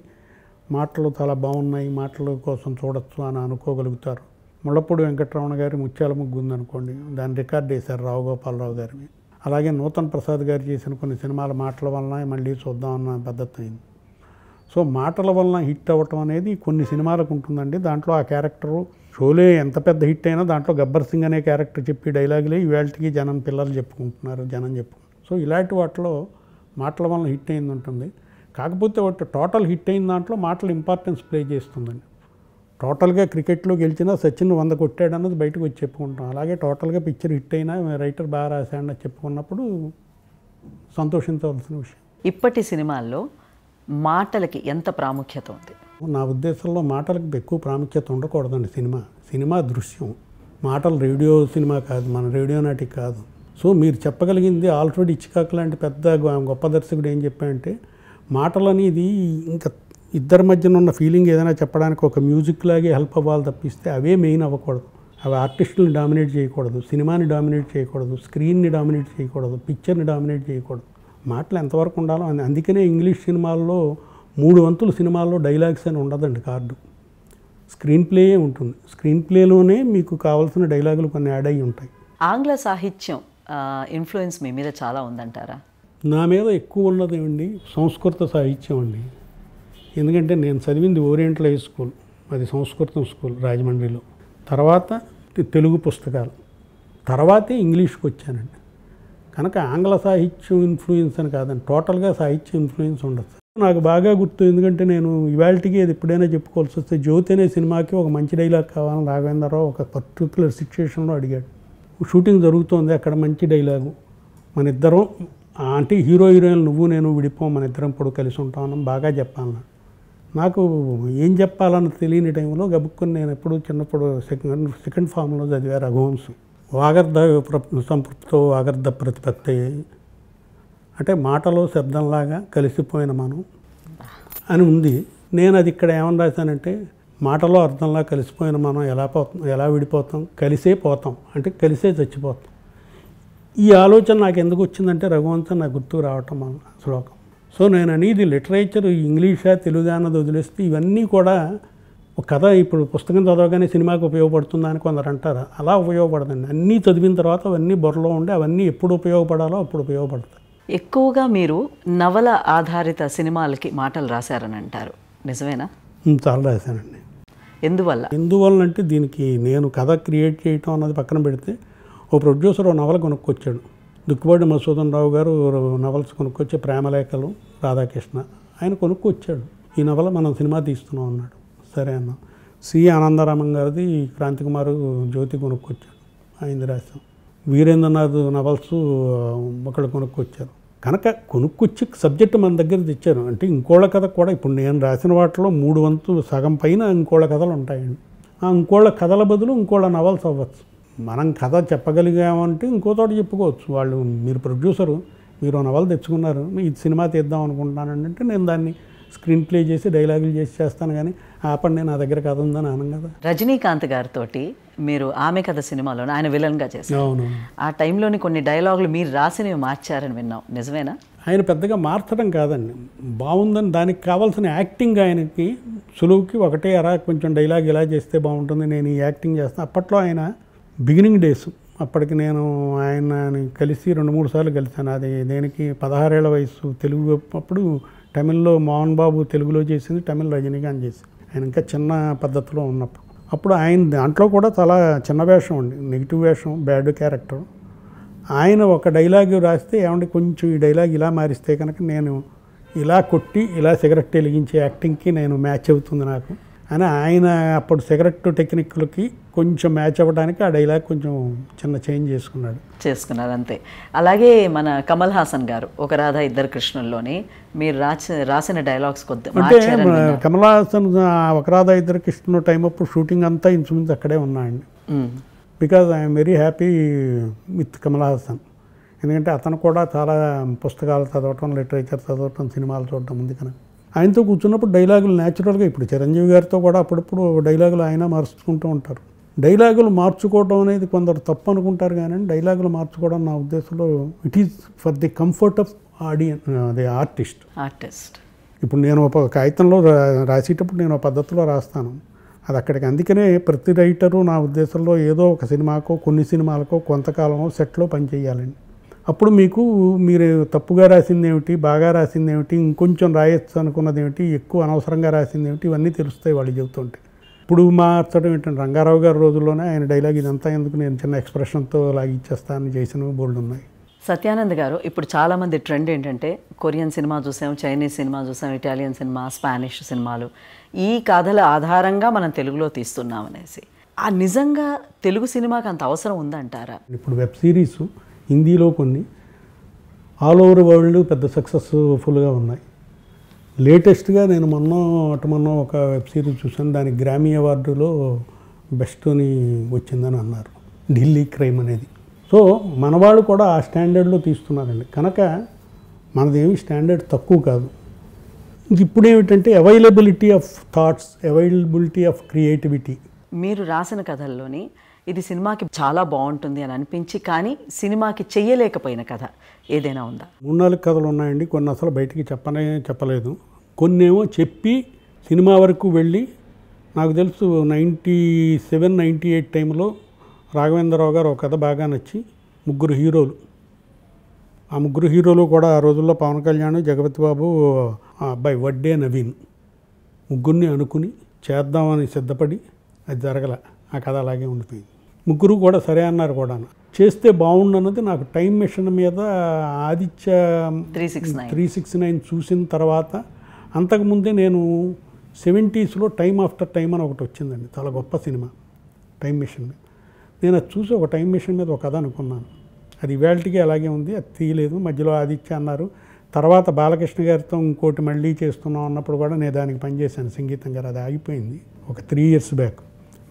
మాటలు చాలా బాగున్నాయి, మాటల కోసం చూడొచ్చు అని అనుకోగలుగుతారు. ముళ్ళపూడి వెంకటరమణ గారి ముత్యాల ముగ్గు ఉందనుకోండి, దాన్ని రికార్డ్ చేశారు రావు గోపాలరావు గారిని. అలాగే నూతన్ ప్రసాద్ గారు చేసిన కొన్ని సినిమాల మాటల వలన మళ్ళీ చూద్దామన్న పద్ధతి అయింది. సో మాటల వలన హిట్ అవ్వటం అనేది కొన్ని సినిమాలకు ఉంటుందండి. దాంట్లో ఆ క్యారెక్టరు షోలే ఎంత పెద్ద హిట్ అయినా దాంట్లో గబ్బర్ సింగ్ అనే క్యారెక్టర్ చెప్పి డైలాగులే ఇవాళకి పిల్లలు చెప్పుకుంటున్నారు, జనం చెప్పుకుంటున్నారు. సో ఇలాంటి వాటిలో మాటల వలన హిట్ అయింది ఉంటుంది. కాకపోతే వాటి టోటల్ హిట్ అయిన దాంట్లో మాటలు ఇంపార్టెన్స్ ప్లే చేస్తుందండి. టోటల్గా క్రికెట్లో గెలిచినా సచిన్ 100 కొట్టాడు అన్నది బయటకు వచ్చి చెప్పుకుంటాం. అలాగే టోటల్గా పిక్చర్ హిట్ అయినా రైటర్ బాగా రాశాడని చెప్పుకున్నప్పుడు సంతోషించవలసిన విషయం. ఇప్పటి సినిమాల్లో మాటలకి ఎంత ప్రాముఖ్యత ఉంది? నా ఉద్దేశంలో మాటలకు ఎక్కువ ప్రాముఖ్యత ఉండకూడదండి. సినిమా దృశ్యం, మాటలు రేడియో సినిమా కాదు, మన రేడియో నాటి కాదు. సో మీరు చెప్పగలిగింది ఆల్రెడీ ఇచ్చికాక్ లాంటి పెద్ద గొప్ప దర్శకుడు ఏం చెప్పాడంటే, మాటలు అనేది ఇంకా ఇద్దరి మధ్యన ఉన్న ఫీలింగ్ ఏదైనా చెప్పడానికి ఒక మ్యూజిక్ లాగే హెల్ప్ అవ్వాలి తప్పిస్తే అవే మెయిన్ అవ్వకూడదు. అవి ఆర్టిస్టులను డామినేట్ చేయకూడదు, సినిమాని డామినేట్ చేయకూడదు, స్క్రీన్ని డామినేట్ చేయకూడదు, పిక్చర్ని డామినేట్ చేయకూడదు. మాటలు ఎంతవరకు ఉండాలో అందుకనే ఇంగ్లీష్ సినిమాల్లో 3 వంతులు సినిమాల్లో డైలాగ్స్ అని ఉండదండి కార్డు. స్క్రీన్ ప్లేయే ఉంటుంది. స్క్రీన్ ప్లేలోనే మీకు కావాల్సిన డైలాగులు కొన్ని యాడ్ అయ్యి ఉంటాయి. ఆంగ్ల సాహిత్యం ఇన్ఫ్లుయెన్స్ మీ మీద చాలా ఉందంటారా? నా మీద ఎక్కువ ఉన్నది ఏమండి సంస్కృత సాహిత్యం అండి. ఎందుకంటే నేను చదివింది ఓరియంటల్ హై స్కూల్, అది సంస్కృతం స్కూల్ రాజమండ్రిలో. తర్వాత తెలుగు పుస్తకాలు, తర్వాతే ఇంగ్లీష్కి వచ్చానండి. కనుక ఆంగ్ల సాహిత్యం ఇన్ఫ్లుయెన్స్ అని కాదండి, టోటల్గా సాహిత్యం ఇన్ఫ్లుయెన్స్ ఉండదు. నాకు బాగా గుర్తు, ఎందుకంటే నేను ఇవాళకి అది ఎప్పుడైనా చెప్పుకోవాల్సి వస్తే, జ్యోతి అనే సినిమాకి ఒక మంచి డైలాగ్ కావాలని రాఘవేంద్రరావు ఒక పర్టికులర్ సిచ్యుయేషన్లో అడిగాడు. షూటింగ్ జరుగుతోంది, అక్కడ మంచి డైలాగు, మన ఇద్దరం అంటే హీరో హీరోయిన్ నువ్వు నేను విడిపోం, మన ఇద్దరం ఇప్పుడు కలిసి ఉంటామని బాగా చెప్పాను. నాకు ఏం చెప్పాలని తెలియని టైంలో గబుక్కుని నేను ఎప్పుడు చిన్నప్పుడు సెకండ్ ఫామ్లో చదివా రఘువంశం. వాగర్ధ సంపృప్తో వాగర్ధ ప్రతిపత్తి, అంటే మాటలో శబ్దంలాగా కలిసిపోయిన మనం అని ఉంది. నేను అది ఇక్కడ ఏమని రాశానంటే, మాటలో అర్థంలా కలిసిపోయిన మనం ఎలా విడిపోతాం, కలిసే పోతాం, అంటే కలిసే చచ్చిపోతాం. ఈ ఆలోచన నాకు ఎందుకు వచ్చిందంటే రఘువంశం నాకు గుర్తుకు రావటం మన శ్లోకం. సో నేను అనేది లిటరేచర్ ఇంగ్లీషా తెలుగా అన్నది వదిలేస్తే ఇవన్నీ కూడా ఒక కథ ఇప్పుడు పుస్తకం చదవగానే సినిమాకి ఉపయోగపడుతుందా అని కొందరు అంటారు. అలా ఉపయోగపడదండి. అన్నీ చదివిన తర్వాత అవన్నీ బుర్రలో ఉండి అవన్నీ ఎప్పుడు ఉపయోగపడాలో అప్పుడు ఉపయోగపడతాయి. ఎక్కువగా మీరు నవల ఆధారిత సినిమాలకి మాటలు రాశారని అంటారు, నిజమేనా? చాలా రాశానండి. ఎందువల్ల అంటే దీనికి నేను కథ క్రియేట్ చేయటం అన్నది పక్కన పెడితే, ఓ ప్రొడ్యూసర్ ఓ నవల కొనుక్కొచ్చాడు. దుక్కుపాటి మధుసూదన్ రావు గారు నవల్స్ కొనుక్కొచ్చే ప్రేమలేఖలు, రాధాకృష్ణ, ఆయన కొనుక్కొచ్చాడు. ఈ నవల మనం సినిమా తీస్తున్నాం అన్నాడు. సరే అన్నాం. సి ఆనందరామన్ గారిది క్రాంతికుమార్ జ్యోతి కొనుక్కొచ్చాడు, ఆయనది రాశాం. వీరేంద్రనాథ్ నవల్స్ ఒకళ్ళు కొనుక్కొచ్చారు. కనుక కొనుక్కొచ్చి సబ్జెక్టు మన దగ్గర తెచ్చారు. అంటే ఇంకోళ్ళ కథ కూడా ఇప్పుడు నేను రాసిన వాటిలో 3 వంతు సగం పైన ఇంకోళ్ళ కథలు ఉంటాయండి. ఆ ఇంకోళ్ళ కథల బదులు ఇంకోళ్ళ నవల్స్ అవ్వచ్చు. మనం కథ చెప్పగలిగామంటే ఇంకో చోట చెప్పుకోవచ్చు. వాళ్ళు మీరు ప్రొడ్యూసరు, మీరు నవల తెచ్చుకున్నారు, ఈ సినిమా తీద్దాం అనుకుంటున్నానండి అంటే నేను దాన్ని స్క్రీన్ ప్లే చేసి డైలాగులు చేసి చేస్తాను. కానీ ఆపండి నా దగ్గర కథ ఉందని అనం కదా. రజనీకాంత్ గారితో మీరు ఆమె కథ సినిమాలో ఆయన విలన్గా చేశారు. అవును. ఆ టైంలోని కొన్ని డైలాగులు మీరు రాసినవి మార్చారని విన్నాం, నిజమేనా? ఆయన పెద్దగా మార్చడం కాదండి, బాగుందని దానికి కావాల్సిన యాక్టింగ్ ఆయనకి సులువుకి ఒకటే అరా కొంచెం డైలాగ్ ఇలా చేస్తే బాగుంటుంది, నేను ఈ యాక్టింగ్ చేస్తాను. అప్పట్లో ఆయన బిగినింగ్ డేస్, అప్పటికి నేను ఆయనని కలిసి 2-3 సార్లు కలిశాను. అది దేనికి 16 ఏళ్ల వయసు. తెలుగు అప్పుడు తమిళ్లో మోహన్ బాబు తెలుగులో చేసింది, తమిళ్ రజనీకాంత్ చేసింది. ఆయన ఇంకా చిన్న పద్ధతిలో ఉన్నప్పుడు. అప్పుడు ఆయన దాంట్లో కూడా చాలా చిన్న వేషం అండి, నెగిటివ్ వేషం, బ్యాడ్ క్యారెక్టర్. ఆయన ఒక డైలాగ్ రాస్తే ఏమంటే కొంచెం ఈ డైలాగ్ ఇలా మారిస్తే కనుక నేను ఇలా కొట్టి ఇలా సిగరెట్ వెలిగించే యాక్టింగ్కి నేను మ్యాచ్ అవుతుంది నాకు అని ఆయన అప్పుడు సిగరెట్ టెక్నిక్లకి కొంచెం మ్యాచ్ అవ్వడానికి ఆ డైలాగ్ కొంచెం చిన్న చేంజ్ చేసుకున్నారు అంతే. అలాగే మన కమల్ హాసన్ గారు ఒక రాధా ఇద్దరు కృష్ణుల్లోని మీరు రాసిన డైలాగ్స్ అంటే కమల్ హాసన్ ఒక రాధా ఇద్దరు కృష్ణులు టైం అప్పుడు షూటింగ్ అంతా ఇన్స్ట్రుమెంట్స్ అక్కడే ఉన్నాయండి. Because I'm very happy with Kamal Haasan. ఎందుకంటే అతను కూడా చాలా పుస్తకాలు చదవటం, లిటరేచర్ చదవటం, సినిమాలు చూడటం ఉంది కనుక ఆయనతో కూర్చున్నప్పుడు డైలాగులు న్యాచురల్గా, ఇప్పుడు చిరంజీవి గారితో కూడా అప్పుడప్పుడు డైలాగులు ఆయన మార్చుకుంటూ ఉంటారు. డైలాగులు మార్చుకోవడం అనేది కొందరు తప్పు అనుకుంటారు, కానీ డైలాగులు మార్చుకోవడం నా ఉద్దేశంలో it is for the comfort of the artist. ఇప్పుడు నేను ఒక కాగితంలో రాసేటప్పుడు నేను ఒక పద్ధతిలో రాస్తాను, అది అక్కడికి. అందుకనే ప్రతి రైటరు నా ఉద్దేశంలో ఏదో ఒక సినిమాకో కొన్ని సినిమాలకో కొంతకాలమో సెట్లో పనిచేయాలండి. అప్పుడు మీరు తప్పుగా రాసింది ఏమిటి, బాగా రాసింది ఏమిటి, ఇంకొంచెం రాయొచ్చు అనుకున్నది ఏమిటి, ఎక్కువ అనవసరంగా రాసింది ఏమిటి, ఇవన్నీ తెలుస్తాయి వాళ్ళు చెబుతుంటే. ఇప్పుడు మార్చడం ఏంటంటే రంగారావు గారి రోజుల్లోనే ఆయన డైలాగ్ ఇదంతా ఎందుకు, నేను చిన్న ఎక్స్ప్రెషన్తో లాగిచ్చేస్తానని చేసినవి బోల్డ్ ఉన్నాయి. సత్యానంద్ గారు, ఇప్పుడు చాలామంది ట్రెండ్ ఏంటంటే కొరియన్ సినిమా చూసాం, చైనీస్ సినిమా చూసాం, ఇటాలియన్ సినిమా, స్పానిష్ సినిమాలు, ఈ కథల ఆధారంగా మనం తెలుగులో తీస్తున్నాం అనేసి. ఆ నిజంగా తెలుగు సినిమాకి అంత అవసరం ఉందంటారా? ఇప్పుడు వెబ్ సిరీస్ హిందీలో కొన్ని ఆల్ ఓవర్ వరల్డ్ పెద్ద సక్సెస్ఫుల్గా ఉన్నాయి. లేటెస్ట్గా నేను మొన్న ఒక వెబ్ సిరీస్ చూసాను, దానికి గ్రామీ అవార్డులో బెస్ట్ అని వచ్చిందని అన్నారు, ఢిల్లీ క్రైమ్ అనేది. సో మనవాళ్ళు కూడా ఆ స్టాండర్డ్లో తీస్తున్నారండి, కనుక మనదేమి స్టాండర్డ్ తక్కువ కాదు. ఇప్పుడు ఏమిటంటే availability of thoughts, availability of creativity. మీరు రాసిన కథల్లోని ఇది సినిమాకి చాలా బాగుంటుంది అని అనిపించి కానీ సినిమాకి చెయ్యలేకపోయిన కథ ఏదైనా ఉందా? 3-4 కథలు ఉన్నాయండి. కొన్ని అసలు బయటికి చెప్పలేదు, కొన్నేమో చెప్పి సినిమా వరకు వెళ్ళి, నాకు తెలుసు 97-98 టైంలో రాఘవేంద్రరావు గారు ఒక కథ బాగా నచ్చి 3 హీరోలు, ఆ 3 హీరోలు కూడా ఆ రోజుల్లో పవన్ కళ్యాణ్, జగపతి బాబు, ఆ అబ్బాయి వడ్డే నవీన్, 3 అనుకుని చేద్దామని సిద్ధపడి అది జరగల, ఆ కథ అలాగే ఉండిపోయింది. 3 కూడా సరే అన్నారు కూడా, చేస్తే బాగుండన్నది నాకు టైం మెషిన్ మీద ఆదిత్య 369 చూసిన తర్వాత. అంతకుముందే నేను 70s టైమ్ ఆఫ్టర్ టైమ్ అని ఒకటి వచ్చిందండి, చాలా గొప్ప సినిమా టైం మెషిన్ మీద. నేను అది చూసి ఒక టైం మెషిన్ మీద ఒక కథ అనుకున్నాను, అది ఇవాళకి అలాగే ఉంది, అది తీయలేదు. మధ్యలో ఆదిత్య అన్నారు, తర్వాత బాలకృష్ణ గారితో ఇంకోటి మళ్ళీ చేస్తున్నాం అన్నప్పుడు కూడా నేను దానికి పనిచేశాను సంగీతం గారు, అది ఆగిపోయింది ఒక 3 years బ్యాక్.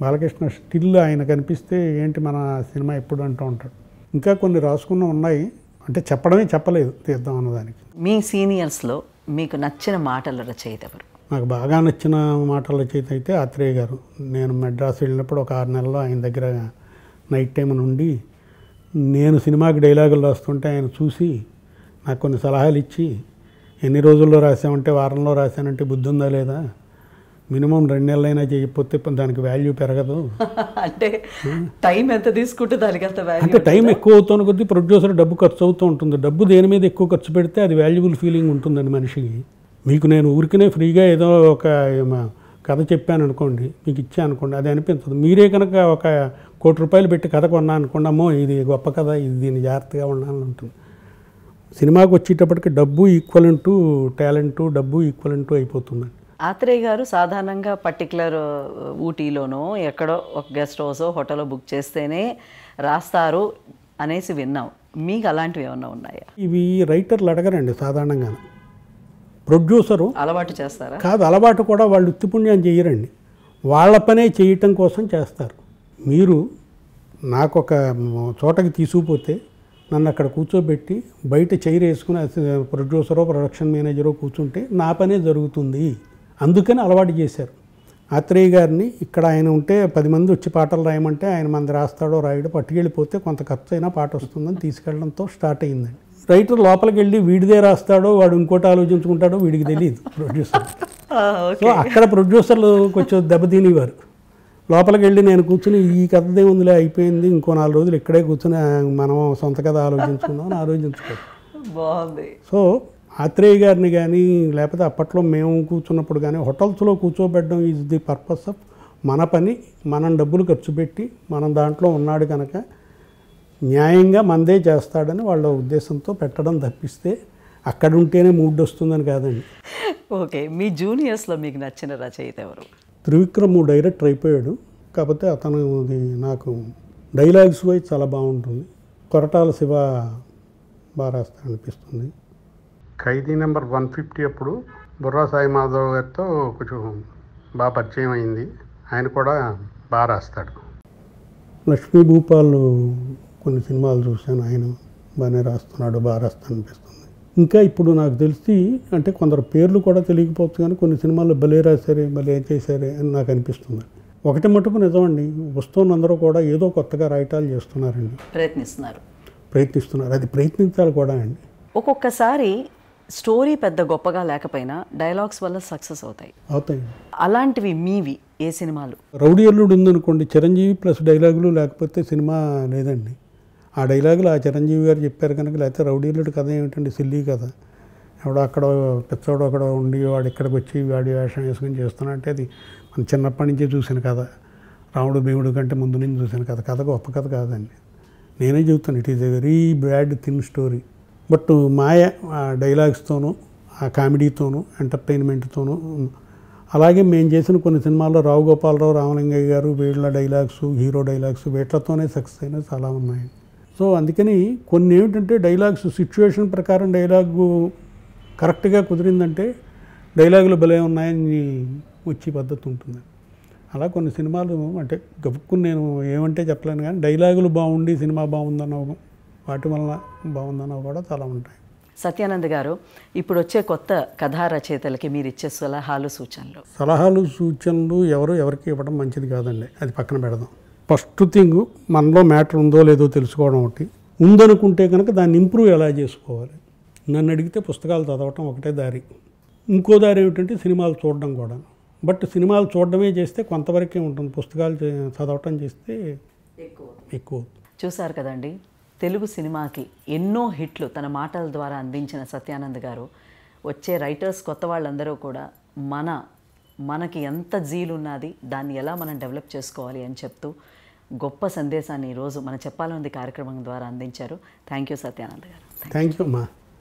బాలకృష్ణ స్టిల్ ఆయన కనిపిస్తే ఏంటి మన సినిమా ఎప్పుడు అంటూ ఉంటాడు. ఇంకా కొన్ని రాసుకున్న ఉన్నాయి, అంటే చెప్పలేదు తీద్దాం అన్నదానికి. మీ సీనియర్స్లో మీకు నచ్చిన మాటల రచయిత ఎవరు? నాకు బాగా నచ్చిన మాటల రచయిత అయితే ఆత్రేయ గారు. నేను మెడ్రాస్ వెళ్ళినప్పుడు ఒక 6 నెలల్లో ఆయన దగ్గర నైట్ టైం నుండి నేను సినిమాకి డైలాగులు రాస్తుంటే ఆయన చూసి నాకు కొన్ని సలహాలు ఇచ్చి, ఎన్ని రోజుల్లో రాసామంటే వారంలో రాశానంటే బుద్ధి ఉందా లేదా, మినిమం 2 నెలలైనా చేయకపోతే దానికి వాల్యూ పెరగదు. అంటే టైం ఎంత తీసుకుంటే దానికి అంత వాల్యూ, అంటే టైం ఎక్కువ అవుతున్న కొద్దీ ప్రొడ్యూసర్ డబ్బు ఖర్చు అవుతూ ఉంటుంది. డబ్బు దేని మీద ఎక్కువ ఖర్చు పెడితే అది వాల్యుబుల్ ఫీలింగ్ ఉంటుందండి మనిషికి. మీకు నేను ఊరికనే ఫ్రీగా ఏదో ఒక కథ చెప్పాను అనుకోండి, మీకు ఇచ్చాను అనుకోండి, అది అనిపించదు. మీరే కనుక ఒక 1 కోటి రూపాయలు పెట్టి కథ కొన్నా అనుకోండి, అమ్మో ఇది గొప్ప కథ, ఇది దీన్ని జాగ్రత్తగా ఉండాలని ఉంటుంది. సినిమాకి వచ్చేటప్పటికి డబ్బు ఈక్వల్ టు టాలెంటు, డబ్బు ఈక్వల్ టు అయిపోతుందండి. ఆత్రేయ గారు సాధారణంగా పర్టికులర్ ఊటీలోనో ఎక్కడో ఒక గెస్ట్ హౌస్ హోటల్లో బుక్ చేస్తేనే రాస్తారు అనేసి విన్నాం, మీకు అలాంటివి ఏమన్నా ఉన్నాయా? ఇవి రైటర్లు అడగరండి సాధారణంగా, ప్రొడ్యూసరు అలవాటు చేస్తారా? కాదు, అలవాటు కూడా వాళ్ళు ఉత్తిపుణ్యం చేయరండి, వాళ్ళ పనే చేయటం కోసం చేస్తారు. మీరు నాకు ఒక చోటకి తీసుకుపోతే నన్ను అక్కడ కూర్చోబెట్టి బయట చైర్ వేసుకుని ప్రొడ్యూసరో ప్రొడక్షన్ మేనేజరో కూర్చుంటే నా పనే జరుగుతుంది, అందుకని అలవాటు చేశారు. ఆత్రేయ గారిని ఇక్కడ ఆయన ఉంటే 10 మంది వచ్చి పాటలు రాయమంటే ఆయన మంది రాస్తాడో రాయడో, పట్టుకెళ్ళిపోతే కొంత ఖర్చు అయినా పాట వస్తుందని తీసుకెళ్ళడంతో స్టార్ట్ అయిందండి. రైటర్ లోపలికి వెళ్ళి వీడిదే రాస్తాడో వాడు ఇంకోటి ఆలోచించుకుంటాడో వీడికి తెలియదు ప్రొడ్యూసర్. సో అక్కడ ప్రొడ్యూసర్లు కొంచెం దెబ్బతినేవారు. లోపలికి వెళ్ళి నేను కూర్చుని ఈ కథదే ఉందిలే అయిపోయింది, ఇంకో 4 రోజులు ఇక్కడే కూర్చుని మనం సొంత కథ ఆలోచించుకుందాం అని ఆలోచించుకోవాలి. బాగుంది. సో ఆత్రేయ గారిని కానీ లేకపోతే అప్పట్లో మేము కూర్చున్నప్పుడు కానీ హోటల్స్లో కూర్చోబెట్టడం ఈజ్ ది పర్పస్ ఆఫ్ మన పని, మనం డబ్బులు ఖర్చు పెట్టి మనం దాంట్లో ఉన్నాడు కనుక న్యాయంగా మందే చేస్తాడని వాళ్ళ ఉద్దేశంతో పెట్టడం తప్పిస్తే అక్కడ ఉంటేనే మూడ్ వస్తుందని కాదండి. ఓకే, మీ జూనియర్స్లో మీకు నచ్చిన రచయిత ఎవరు? త్రివిక్రమ్ డైరెక్టర్ అయిపోయాడు, కాకపోతే అతను నాకు డైలాగ్స్ వైజ్ చాలా బాగుంటుంది. కొరటాల శివ బాగా రాస్తాడు అనిపిస్తుంది. ఖైదీ నెంబర్ 150 అప్పుడు బుర్రా సాయి మాధవ్ గారితో కొంచెం బాగా పరిచయం అయింది, ఆయన కూడా బాగా రాస్తాడు. లక్ష్మీ భూపాల్ కొన్ని సినిమాలు చూశాను, ఆయన బాగానే రాస్తున్నాడు, బాగా రాస్తాడు అనిపిస్తుంది. ఇంకా ఇప్పుడు నాకు తెలిసి అంటే కొందరు పేర్లు కూడా తెలియకపోవచ్చు కానీ కొన్ని సినిమాల్లో భలే రాశారే భలే చేశారే అని నాకు అనిపిస్తుంది. ఒకటి మటుకు నిజమండి, వస్తువులందరూ కూడా ఏదో కొత్తగా రాయటాలు చేస్తున్నారండి, ప్రయత్నిస్తున్నారు. అది ప్రయత్నించాలి కూడా అండి. ఒక్కొక్కసారి స్టోరీ పెద్ద గొప్పగా లేకపోయినా డైలాగ్స్ వల్ల సక్సెస్ అవుతాయి. అలాంటివి మీవి ఏ సినిమాలు? రౌడీ అల్లుడు ఉందనుకోండి, చిరంజీవి ప్లస్ డైలాగులు లేకపోతే సినిమా లేదండి. ఆ డైలాగులు ఆ చిరంజీవి గారు చెప్పారు కనుక, లేకపోతే రౌడీ అల్లుడు కథ ఏమిటండి, సిల్లీ కథ. ఎవడో అక్కడ పెద్దోడు అక్కడ ఉండి వాడు ఇక్కడికి వచ్చి వాడి వేషం వేసుకొని చేస్తున్నా అంటే అది మనం చిన్నప్పటి నుంచే చూసిన కథ, రాముడు భీముడు కంటే ముందు నుంచి చూసిన కథ. కథ గొప్ప కథ కాదండి, నేనే చెబుతాను. It is a very bad thin story. But మాయ ఆ డైలాగ్స్తోనూ ఆ కామెడీతోనూ ఎంటర్టైన్మెంట్తోనూ. అలాగే మేము చేసిన కొన్ని సినిమాల్లో రావు గోపాలరావు, రామలింగయ్య గారు వీళ్ళ డైలాగ్స్, హీరో డైలాగ్స్ వీటితోనే సక్సెస్ అయినవి చాలా ఉన్నాయి. సో అందుకని కొన్ని ఏమిటంటే డైలాగ్స్ సిచ్యువేషన్ ప్రకారం డైలాగు కరెక్ట్గా కుదిరిందంటే డైలాగులు భలే ఉన్నాయని వచ్చే పద్ధతి ఉంటుంది. అలా కొన్ని సినిమాలు అంటే గబుక్కుని నేను ఏమంటే చెప్పలేను, కానీ డైలాగులు బాగుండి సినిమా బాగుందన్న వాటి వల్ల బాగుందన్నవి కూడా చాలా ఉంటాయి. సత్యానంద్ గారు, ఇప్పుడు వచ్చే కొత్త కథా రచయితలకి మీరు ఇచ్చే సలహాలు సూచనలు ఎవరికి ఇవ్వడం మంచిది కాదండి, అది పక్కన పెడదాం. ఫస్ట్ థింగ్ మనలో మ్యాటర్ ఉందో లేదో తెలుసుకోవడం ఒకటి, ఉందనుకుంటే కనుక దాన్ని ఇంప్రూవ్ ఎలా చేసుకోవాలి. నన్ను అడిగితే పుస్తకాలు చదవటం ఒకటే దారి, ఇంకో దారి ఏమిటంటే సినిమాలు చూడడం కూడా. బట్ సినిమాలు చూడడమే చేస్తే కొంతవరకే ఉంటుంది, పుస్తకాలు చదవటం చేస్తే ఎక్కువ. చూశారు కదండి, తెలుగు సినిమాకి ఎన్నో హిట్లు తన మాటల ద్వారా అందించిన సత్యానంద్ గారు వచ్చే రైటర్స్ కొత్త వాళ్ళందరూ కూడా మనకి ఎంత జీలు ఉన్నది, దాన్ని ఎలా మనం డెవలప్ చేసుకోవాలి అని చెప్తూ గొప్ప సందేశాన్ని ఈరోజు మన చెప్పాలనుంది కార్యక్రమం ద్వారా అందించారు. థ్యాంక్ యూ సత్యానంద్ గారు. థ్యాంక్ యూ అమ్మా.